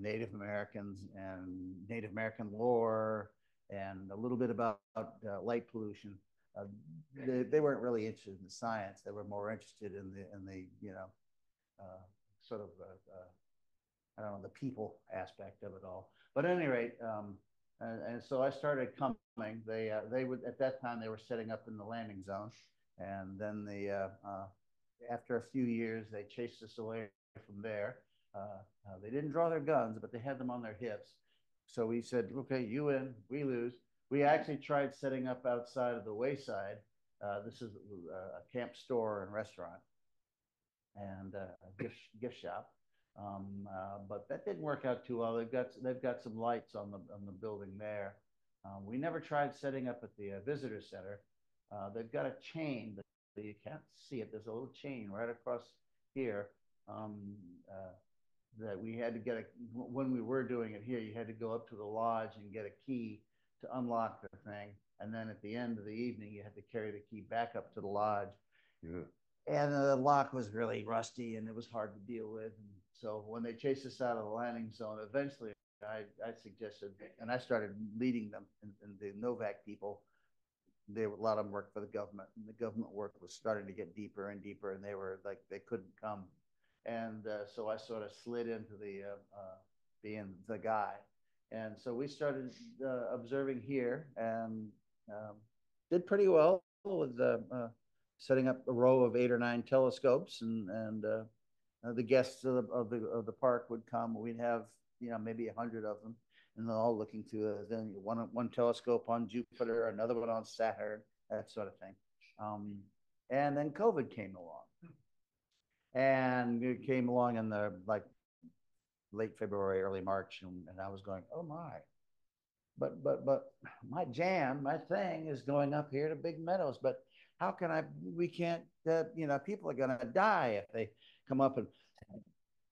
Native Americans and Native American lore and a little bit about light pollution. They weren't really interested in the science. They were more interested in the sort of I don't know, the people aspect of it all. But at any rate, and so I started coming. They would, at that time, they were setting up in the landing zone, and then after a few years, they chased us away from there. They didn't draw their guns, but they had them on their hips. So we said, okay, you win, we lose. We actually tried setting up outside of the Wayside. This is a camp store and restaurant and a gift shop. But that didn't work out too well. They've got some lights on the building there. We never tried setting up at the visitor center. They've got a chain, but you can't see it. There's a little chain right across here that we had to get when we were doing it here. You had to go up to the lodge and get a key to unlock the thing, and then at the end of the evening, you had to carry the key back up to the lodge. Yeah. And the lock was really rusty, and it was hard to deal with. And so when they chased us out of the landing zone, eventually I suggested, and I started leading them, and the Novak people, a lot of them worked for the government, and the government work was starting to get deeper and deeper, and they were like, they couldn't come. And so I sort of slid into being the guy. And so we started observing here and did pretty well with setting up a row of 8 or 9 telescopes, and the guests of the park would come. We'd have maybe 100 of them, and they're all looking through then one telescope on Jupiter, another one on Saturn, that sort of thing. And then COVID came along, and it came along in the late February, early March, and I was going, oh my. But my thing is going up here to Big Meadows, but how can we can't, people are going to die if they come up and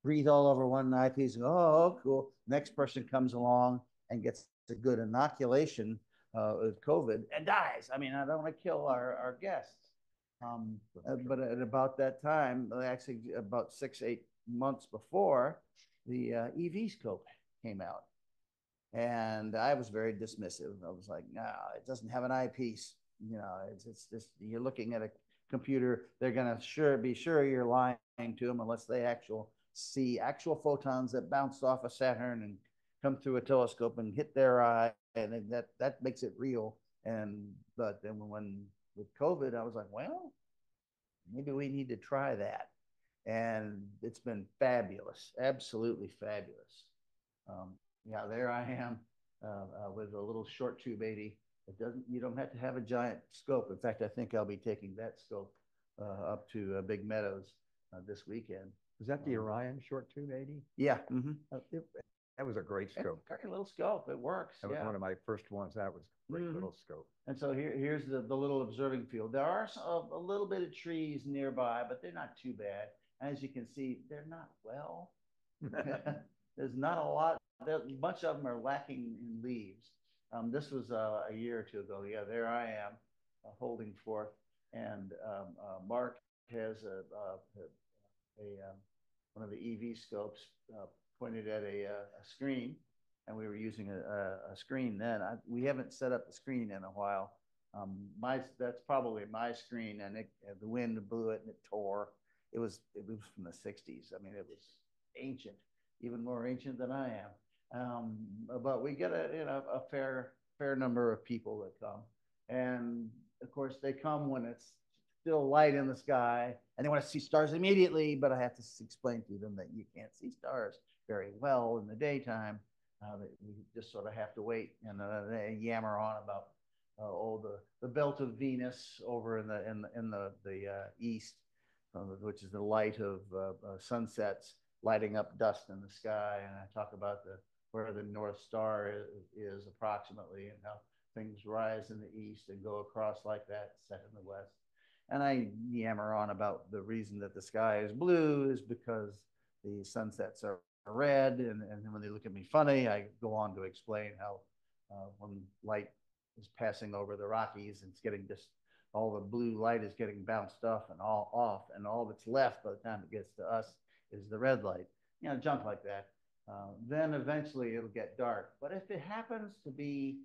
breathe all over one eyepiece and, oh, cool. Next person comes along and gets a good inoculation with COVID and dies. I mean, I don't want to kill our guests. But at about that time, actually about 6-8 months before, the EV scope came out. And I was very dismissive. I was like, no, it doesn't have an eyepiece. It's just, you're looking at a computer. They're going to be sure you're lying to them unless they see actual photons that bounce off of Saturn and come through a telescope and hit their eye. And that makes it real. But then with COVID, I was like, well, maybe we need to try that. And it's been fabulous, absolutely fabulous. There I am with a little short tube 80. You don't have to have a giant scope. In fact, I think I'll be taking that scope up to Big Meadows this weekend. Is that the Orion short tube 80? Yeah. Mm-hmm. That was a great scope. Very little scope. It works. That was one of my first ones. That was a great little scope. And so here's the little observing field. There are a little bit of trees nearby, but they're not too bad. As you can see, they're not well. There's not a lot. Much of them are lacking in leaves. This was a year or two ago. Yeah, there I am holding forth. And Mark has one of the EV scopes pointed at a screen, and we were using a screen then. We haven't set up the screen in a while. That's probably my screen, and the wind blew it and it tore. It was from the 60s. I mean, it was ancient, even more ancient than I am. But we get a fair number of people that come, and of course they come when it's still light in the sky, and they want to see stars immediately. But I have to explain to them that you can't see stars very well in the daytime. We just sort of have to wait and they yammer on about the belt of Venus over in the east, which is the light of sunsets lighting up dust in the sky. And I talk about where the North Star is approximately, and how things rise in the east and go across like that, set in the west. And I yammer on about the reason that the sky is blue is because the sunsets are red, and when they look at me funny, I go on to explain how when light is passing over the Rockies, and it's getting just all the blue light is getting bounced off, and all that's left by the time it gets to us is the red light, junk like that. Then eventually it'll get dark. But if it happens to be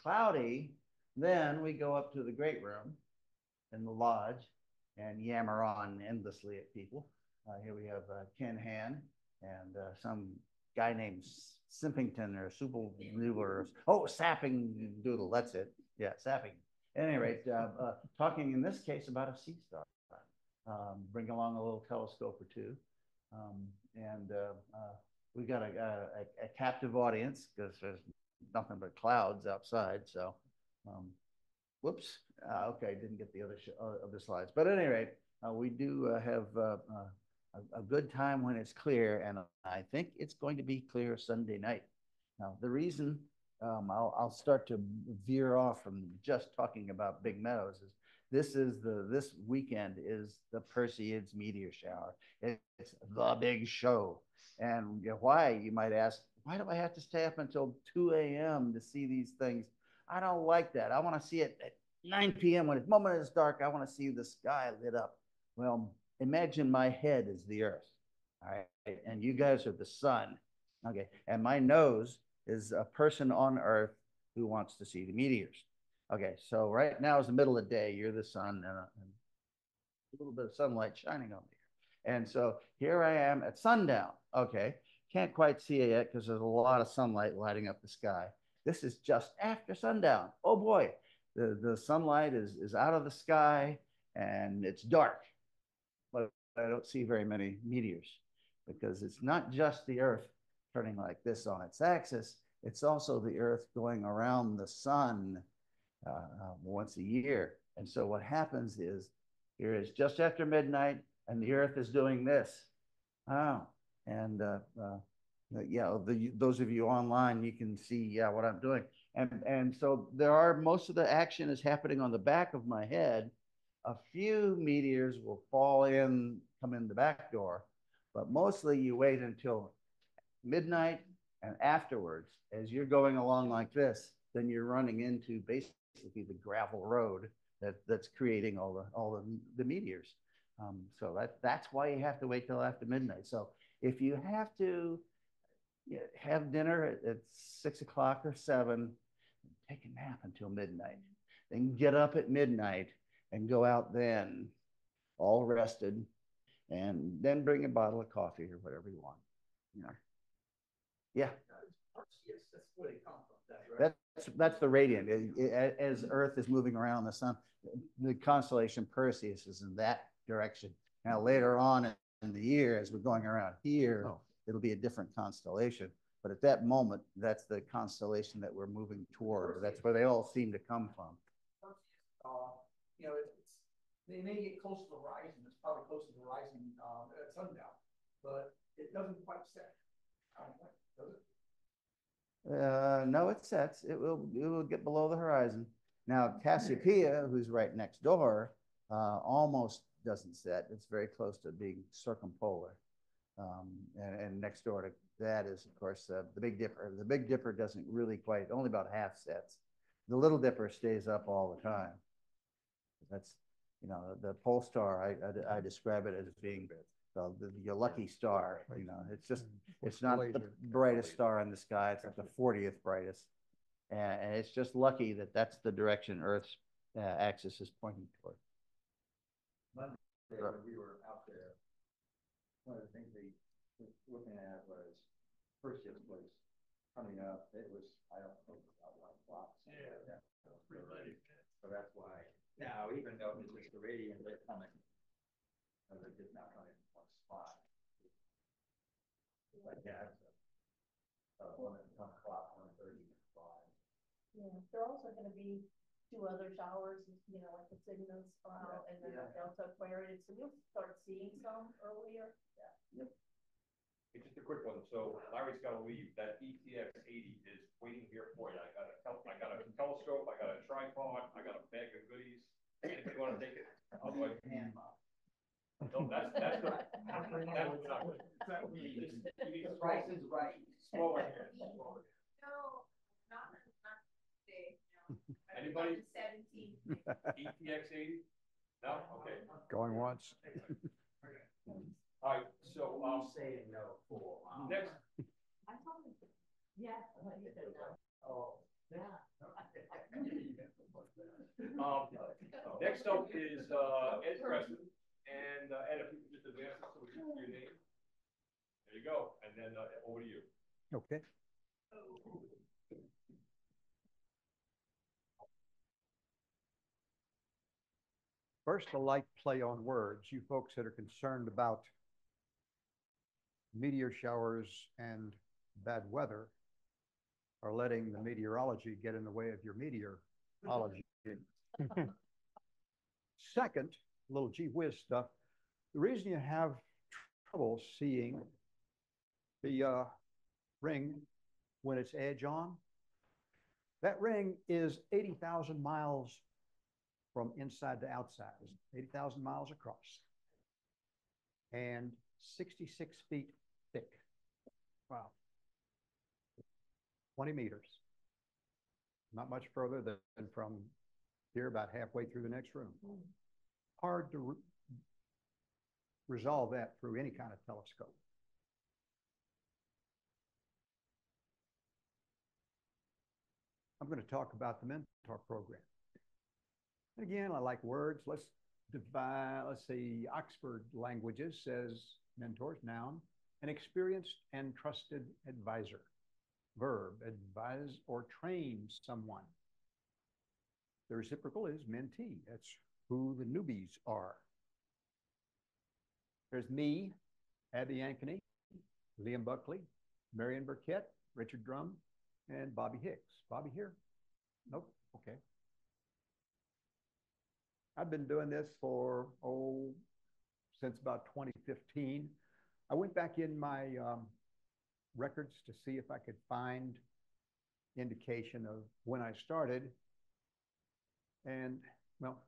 cloudy, then we go up to the great room in the lodge and yammer on endlessly at people. Here we have Ken Han and some guy named Simpington or Sapping Doodle. That's it. Yeah, Sapping. At any rate, talking in this case about a sea star. Bring along a little telescope or two. We got a captive audience because there's nothing but clouds outside. So, whoops. Okay, didn't get the other slides. But at any rate, we do have a good time when it's clear, and I think it's going to be clear Sunday night. Now, the reason I'll start to veer off from just talking about Big Meadows is this weekend is the Perseids meteor shower. It's the big show. And why, you might ask, why do I have to stay up until 2 a.m. to see these things? I don't like that. I want to see it at 9 p.m. when the moment it's dark. I want to see the sky lit up. Well, imagine my head is the earth, all right? And you guys are the sun, okay? And my nose is a person on earth who wants to see the meteors. Okay, so right now is the middle of the day. You're the sun, and a little bit of sunlight shining on me. And so here I am at sundown. Okay, can't quite see it yet because there's a lot of sunlight lighting up the sky. This is just after sundown. Oh boy, the sunlight is out of the sky and it's dark. But I don't see very many meteors because it's not just the Earth turning like this on its axis. It's also the Earth going around the sun once a year. And so what happens is here is just after midnight and the Earth is doing this. Oh, and those of you online, you can see what I'm doing. And so most of the action is happening on the back of my head. A few meteors will come in the back door, but mostly you wait until midnight and afterwards, as you're going along like this, then you're running into basically the gravel road that's creating all the meteors. So that's why you have to wait till after midnight. So if you have to have dinner at 6 o'clock or 7, take a nap until midnight, then get up at midnight and go out then, all rested, and then bring a bottle of coffee or whatever you want. Yeah. That's where they come from. That's the radiant. As Earth is moving around the sun, the constellation Perseus is in that direction. Now later on in the year, as we're going around here, it'll be a different constellation. But at that moment, that's the constellation that we're moving toward. That's where they all seem to come from. They may get close to the horizon. It's probably close to the horizon at sundown, but it doesn't quite set. Does it? No, it sets. It will get below the horizon. Now, Cassiopeia, who's right next door, almost doesn't set. It's very close to being circumpolar. And next door to that is, of course, the Big Dipper. The Big Dipper doesn't really quite, only about half sets. The Little Dipper stays up all the time. That's, the pole star, I describe it as being your lucky star. It's not the brightest star in the sky. It's like the 40th brightest. And it's just lucky that that's the direction Earth's axis is pointing toward. Monday, when we were out there, one of the things we were looking at was Perseus was coming up. It was, I don't know, about 1 o'clock. Yeah. So that's why. Now, even though it's just the radiant, they're coming. They're just not coming in one spot. But yeah. Yeah, there are also gonna be 2 other showers, you know, like the Cygnus spiral and then the Delta Aquarius, so you'll start seeing some earlier. Yeah. Yep. Hey, just a quick one. So Larry's got to leave. That ETX 80 is waiting here for you. I got a telescope, I got a tripod, I got a bag of goodies. Anybody want to take it? I'll go ahead. No, that's the Price is right. Slow right here. No, not today, no. Anybody? 17. ETX 80? No? Okay. Going once. All right, so Saying no for. next. I told him, yeah, he said no. Oh. Yeah. Next up is Ed Preston, and Ed, if you could just advance it so we can see your name. There you go, and then over to you. Okay. First, a light play on words. You folks that are concerned about meteor showers and bad weather are letting the meteorology get in the way of your meteorology. Second, a little gee whiz stuff. The reason you have trouble seeing the ring when it's edge on, that ring is 80,000 miles from inside to outside, 80,000 miles across, and 66 feet thick. Wow. 20 meters. Not much further than from here, about halfway through the next room. Hard to resolve that through any kind of telescope. I'm going to talk about the mentor program. And again, I like words. Let's see, Oxford Languages says mentors, noun, an experienced and trusted advisor. Verb, advise or train someone. The reciprocal is mentee. That's who the newbies are. There's me, Abby Ankeny, Liam Buckley, Marion Burkett, Richard Drum, and Bobby Hicks. Bobby here? Nope. Okay. I've been doing this for, since about 2015. I went back in my records to see if I could find indication of when I started. And, well,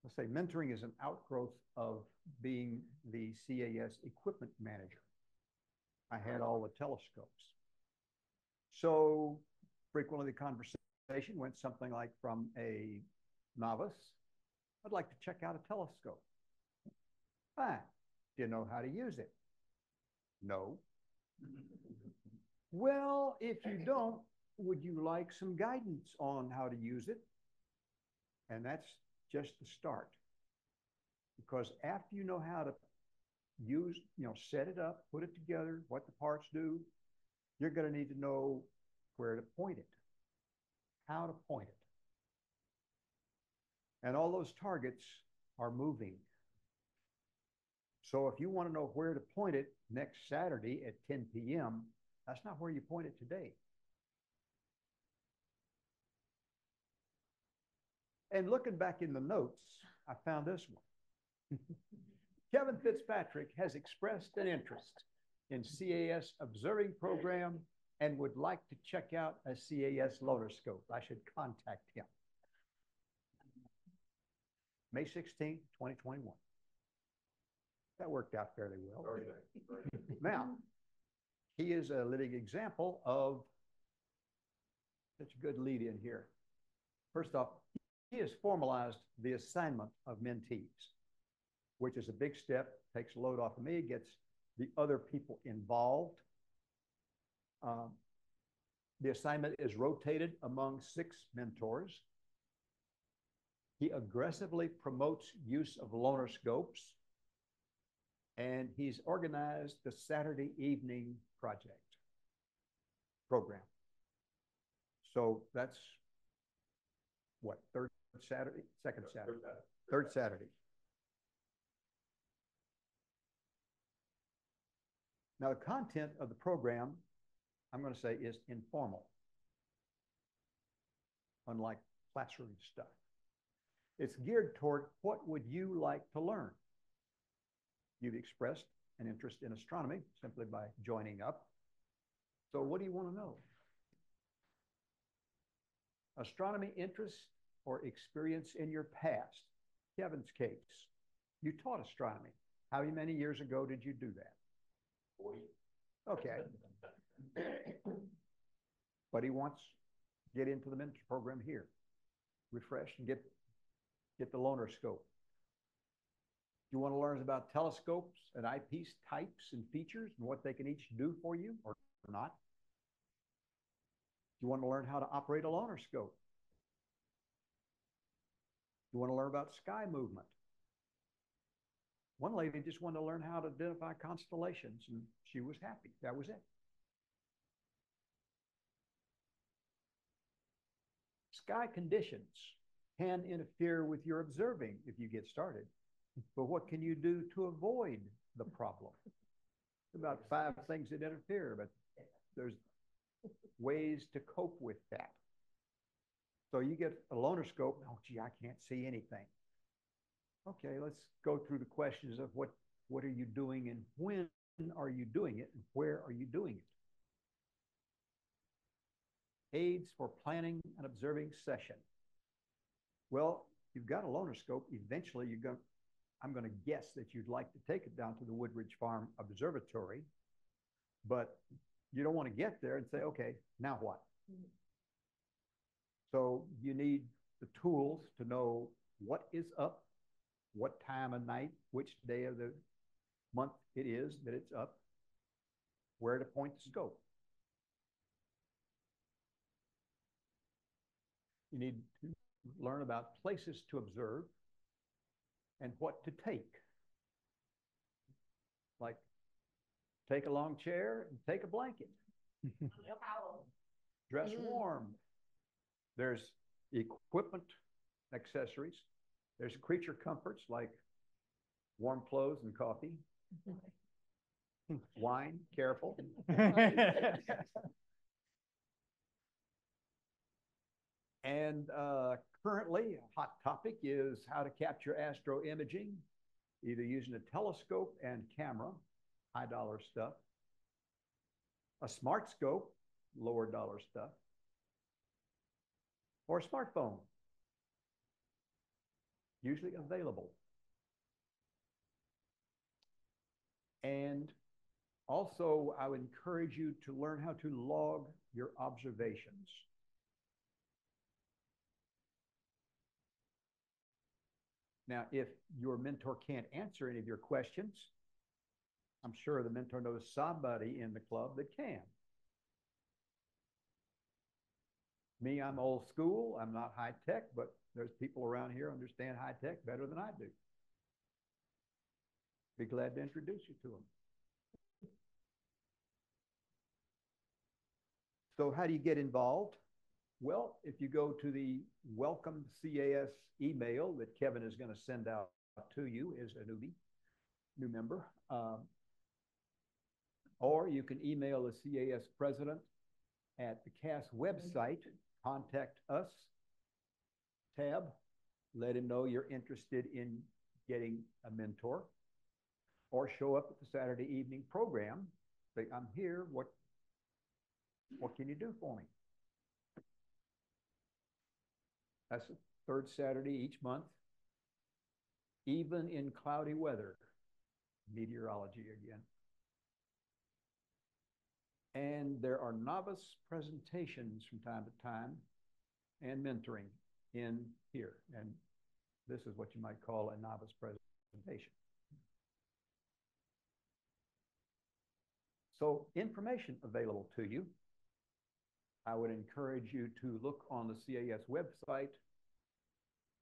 let's say mentoring is an outgrowth of being the CAS equipment manager. I had all the telescopes. So frequently the conversation went something like from a novice, I'd like to check out a telescope. Fine. Do you know how to use it? No. Well, if you don't, would you like some guidance on how to use it? And that's just the start. Because after you know how to use, set it up, put it together, what the parts do, you're going to need to know where to point it, how to point it. And all those targets are moving. So if you want to know where to point it next Saturday at 10 p.m., that's not where you point it today. And looking back in the notes, I found this one. Kevin Fitzpatrick has expressed an interest in CAS observing program and would like to check out a CAS loaderscope. I should contact him. May 16th, 2021. That worked out fairly well. Very nice. Very nice. Now, he is a living example of such a good lead in here. First off, he has formalized the assignment of mentees, which is a big step, takes a load off of me, gets the other people involved. The assignment is rotated among 6 mentors. He aggressively promotes use of loanerscopes, and he's organized the Saturday evening program. So that's what, third Saturday? Second Saturday. Third Saturday. Now, the content of the program, I'm going to say, is informal. unlike classroom stuff. It's geared toward what would you like to learn? You've expressed an interest in astronomy simply by joining up. So what do you want to know? Astronomy interest or experience in your past. Kevin's case, you taught astronomy. How many years ago did you do that? 40. Okay. But he wants to get into the mentor program here. Refresh and get the loaner scope. You want to learn about telescopes and eyepiece types and features and what they can each do for you or not? You want to learn how to operate a loaner scope. You want to learn about sky movement. One lady just wanted to learn how to identify constellations, and she was happy. That was it. Sky conditions can interfere with your observing if you get started. But what can you do to avoid the problem? About 5 things that interfere, but there's ways to cope with that. So you get a loaner scope. Oh, gee, I can't see anything. Okay, let's go through the questions of what are you doing and when are you doing it and where are you doing it? Aids for planning an observing session. Well, you've got a loaner scope. Eventually, I'm going to guess that you'd like to take it down to the Woodridge Farm Observatory, but you don't want to get there and say, okay, now what? So you need the tools to know what is up, what time of night, which day of the month it is that it's up, where to point the scope. You need to learn about places to observe and what to take. Like, take a long chair and take a blanket. Dress warm. There's equipment, accessories. There's creature comforts like warm clothes and coffee. Wine, careful. And currently, a hot topic is how to capture astro imaging, either using a telescope and camera, high dollar stuff, a smart scope, lower dollar stuff, or a smartphone, usually available. And also, I would encourage you to learn how to log your observations. Now, if your mentor can't answer any of your questions, I'm sure the mentor knows somebody in the club that can. Me, I'm old school. I'm not high tech, but there's people around here who understand high tech better than I do. Be glad to introduce you to them. So how do you get involved? Well, if you go to the welcome CAS email that Kevin is going to send out to you as a new member, or you can email the CAS president at the CAS website, contact us tab, let him know you're interested in getting a mentor, or show up at the Saturday evening program, say, I'm here, what can you do for me? That's the 3rd Saturday each month, even in cloudy weather, meteorology again. And there are novice presentations from time to time and mentoring in here. And this is what you might call a novice presentation. So information available to you. I would encourage you to look on the CAS website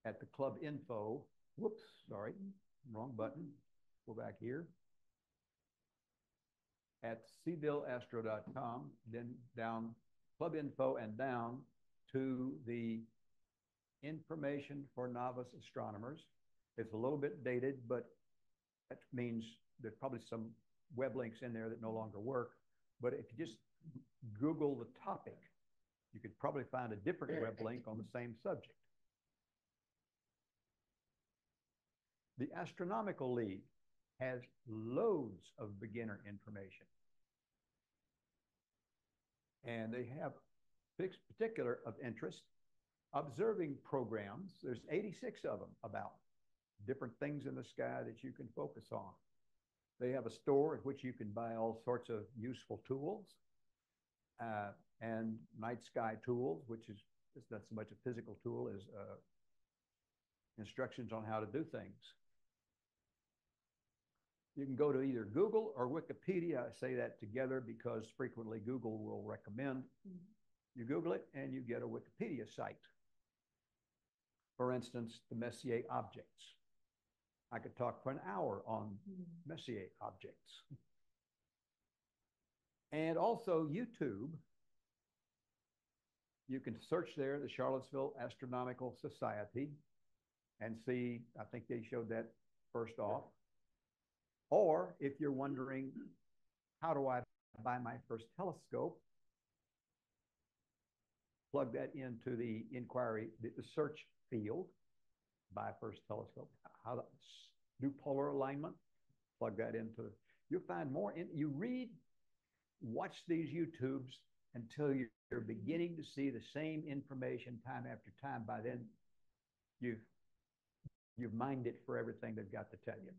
at the club info. Whoops, sorry, wrong button. Go back here. At cvilleastro.com, then down club info and down to the information for novice astronomers. It's a little bit dated, but that means there's probably some web links in there that no longer work. But if you just Google the topic, You could probably find a different web link on the same subject. The Astronomical League has loads of beginner information. And they have particular of interest observing programs. There's 86 of them about different things in the sky that you can focus on. They have a store at which you can buy all sorts of useful tools and night sky tools, which is not so much a physical tool as instructions on how to do things. You can go to either Google or Wikipedia. I say that together because frequently Google will recommend. You Google it and you get a Wikipedia site. For instance, the Messier objects. I could talk for an hour on Messier objects. And also YouTube. You can search there, the Charlottesville Astronomical Society, and see, I think they showed that first off. Or if you're wondering, how do I buy my first telescope? Plug that into the inquiry, the search field, buy first telescope. How to do polar alignment, plug that into, you'll find more, you read, watch these YouTubes until you're beginning to see the same information time after time. By then, you've mined it for everything they've got to tell you.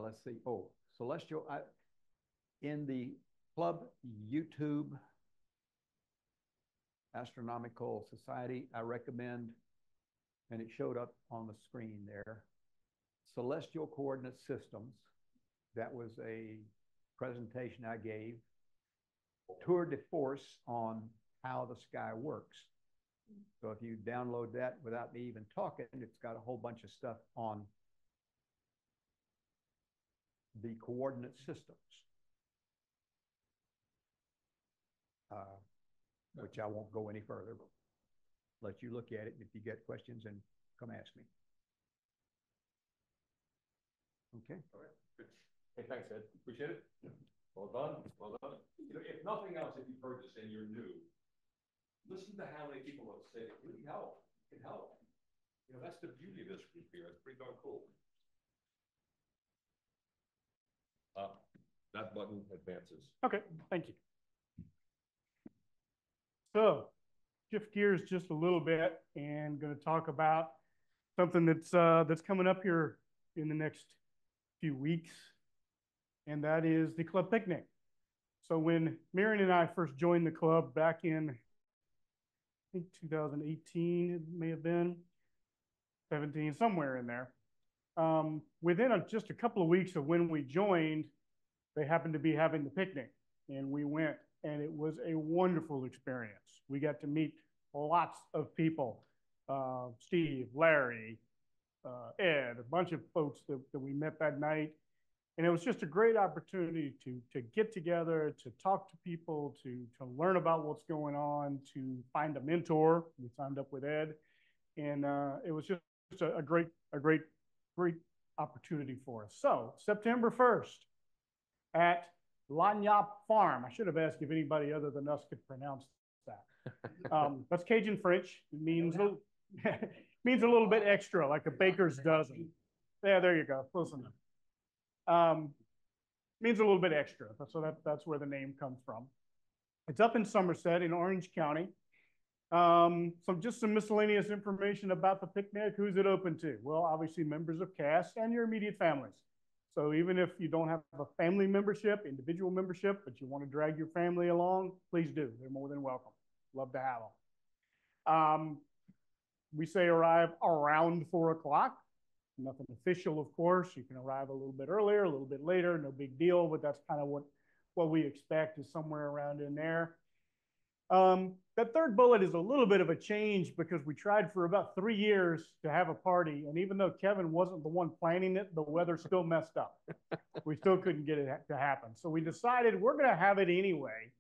Let's see. Oh, Celestial. In the club YouTube Astronomical Society, I recommend, and it showed up on the screen there, Celestial Coordinate Systems. That was a presentation I gave, tour de force on how the sky works. So if you download that without me even talking, it's got a whole bunch of stuff on the coordinate systems, which I won't go any further, but let you look at it. If you get questions, and come ask me. Okay. All right. Good. Hey, thanks, Ed. Appreciate it. Well done. Well done. You know, if nothing else, if you've heard this and you're new, listen to how many people have said it really helped. It can help. You know, that's the beauty of this group here. It's pretty darn cool. That button advances. Okay, thank you. So, shift gears just a little bit and going to talk about something that's coming up here in the next few weeks, and that is the club picnic. So when Marion and I first joined the club back in, I think 2018, it may have been 17, somewhere in there. Within just a couple of weeks of when we joined, they happened to be having the picnic, and we went, and it was a wonderful experience. We got to meet lots of people, Steve, Larry, Ed, a bunch of folks that we met that night. And it was just a great opportunity to get together, to talk to people, to learn about what's going on, to find a mentor. We signed up with Ed, and it was just a great opportunity for us. So September 1st at Lanyap Farm. I should have asked if anybody other than us could pronounce that. That's Cajun French. It means means a little bit extra, like a baker's dozen. Yeah, there you go. Close enough. Means a little bit extra. So that's where the name comes from. It's up in Somerset in Orange County. Just some miscellaneous information about the picnic. Who's it open to? Well, obviously members of CAS and your immediate families. So even if you don't have a family membership, individual membership, but you want to drag your family along, please do. They're more than welcome. Love to have them. We say arrive around 4 o'clock. Nothing official, of course. You can arrive a little bit earlier, a little bit later, no big deal, but that's kind of what we expect, is somewhere around in there. That third bullet is a little bit of a change because we tried for about 3 years to have a party, and even though Kevin wasn't the one planning it, the weather still messed up. We still couldn't get it to happen. So we decided we're going to have it anyway.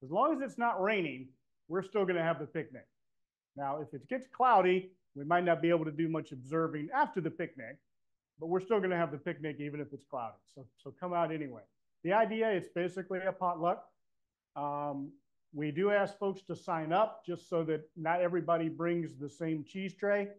As long as it's not raining, we're still going to have the picnic. Now, if it gets cloudy, we might not be able to do much observing after the picnic, but we're still going to have the picnic even if it's cloudy. So come out anyway. The idea is basically a potluck. We do ask folks to sign up just so that not everybody brings the same cheese tray.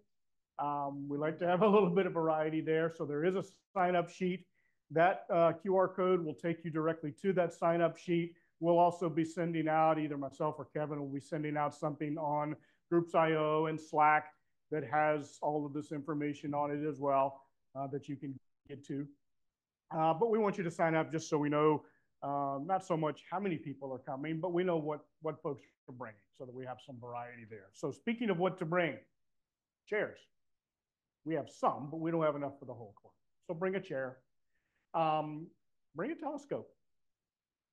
We like to have a little bit of variety there. So there is a sign up sheet. That QR code will take you directly to that sign up sheet. We'll also be sending out, either myself or Kevin will be sending out something on Groups.io and Slack that has all of this information on it as well that you can get to. But we want you to sign up just so we know not so much how many people are coming, but we know what folks are bringing so that we have some variety there. So speaking of what to bring, chairs. We have some, but we don't have enough for the whole course. So bring a chair. Bring a telescope.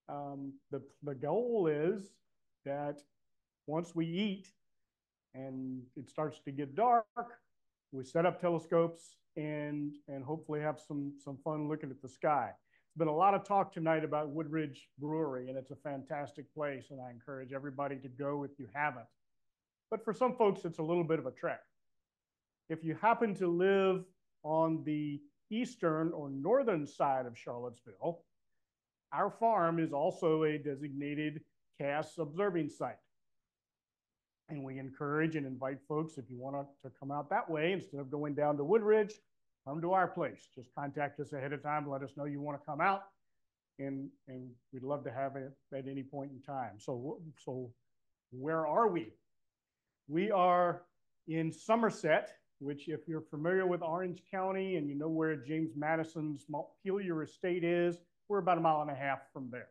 The goal is that once we eat and it starts to get dark, we set up telescopes and hopefully have some fun looking at the sky. There's been a lot of talk tonight about Woodridge Brewery, and it's a fantastic place, and I encourage everybody to go if you haven't. But for some folks, it's a little bit of a trek. If you happen to live on the eastern or northern side of Charlottesville, our farm is also a designated CAS observing site. And we encourage and invite folks, if you want to come out that way, instead of going down to Woodridge, come to our place. Just contact us ahead of time, let us know you want to come out, and we'd love to have it at any point in time. So where are we? We are in Somerset, which, if you're familiar with Orange County and you know where James Madison's Montpelier estate is, we're about 1.5 miles from there.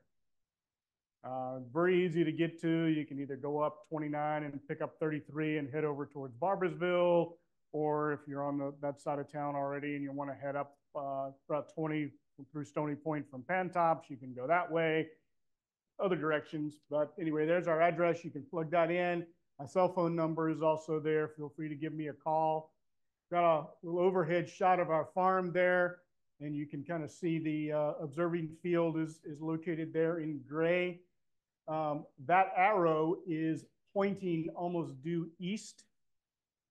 Very easy to get to. You can either go up 29 and pick up 33 and head over towards Barboursville, or if you're on that side of town already and you want to head up about 20 through Stony Point from Pantops, you can go that way, other directions. But anyway, there's our address. You can plug that in. My cell phone number is also there. Feel free to give me a call. Got a little overhead shot of our farm there, and you can kind of see the observing field is located there in gray. That arrow is pointing almost due east.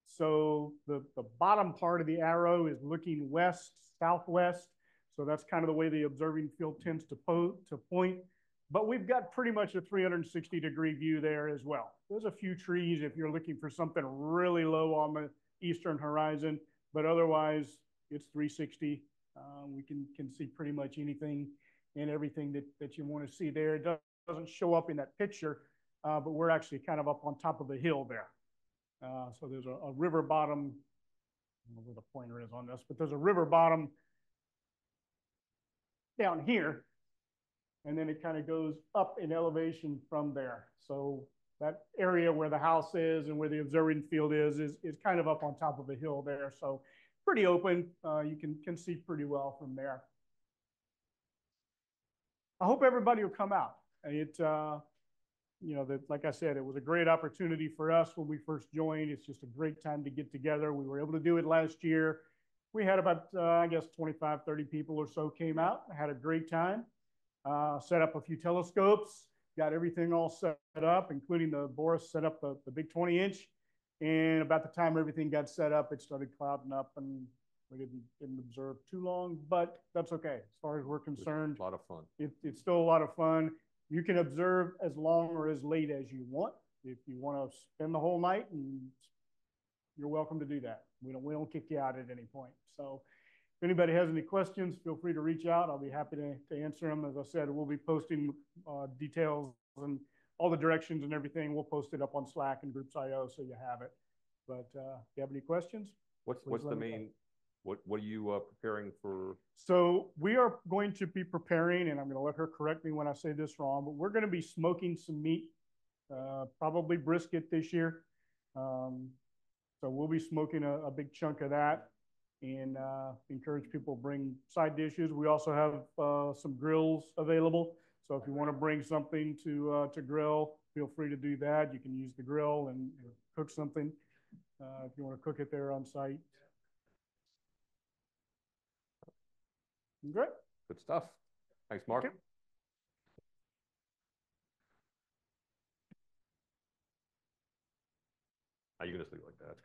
So the bottom part of the arrow is looking west, southwest. So that's kind of the way the observing field tends to point. But we've got pretty much a 360-degree view there as well. There's a few trees if you're looking for something really low on the eastern horizon, but otherwise it's 360. We can see pretty much anything and everything that you want to see there. It doesn't show up in that picture, but we're actually kind of up on top of the hill there. So there's a river bottom. I don't know where the pointer is on this, but there's a river bottom down here, and then it kind of goes up in elevation from there. So that area where the house is and where the observing field is kind of up on top of a hill there. So pretty open. You can see pretty well from there. I hope everybody will come out. Like I said, it was a great opportunity for us when we first joined. It's just a great time to get together. We were able to do it last year. We had about, I guess, 25, 30 people or so came out. I had a great time. Set up a few telescopes, got everything all set up, including Boris set up the big 20-inch. And about the time everything got set up, it started clouding up, and we didn't observe too long, but that's okay. As far as we're concerned, a lot of fun. It's still a lot of fun. You can observe as long or as late as you want. If you want to spend the whole night, and you're welcome to do that. We don't kick you out at any point. So if anybody has any questions, feel free to reach out. I'll be happy to answer them. As I said, we'll be posting details and all the directions and everything. We'll post it up on Slack and Groups.io so you have it. But if you have any questions, what's the main? What are you preparing for? So we are going to be preparing, and I'm going to let her correct me when I say this wrong, but we're going to be smoking some meat, probably brisket this year. So we'll be smoking a big chunk of that, and encourage people to bring side dishes. We also have some grills available. So if you want to bring something to grill, feel free to do that. You can use the grill and cook something if you want to cook it there on site. Great. Good stuff. Thanks, Mark. Are you going to sleep like that?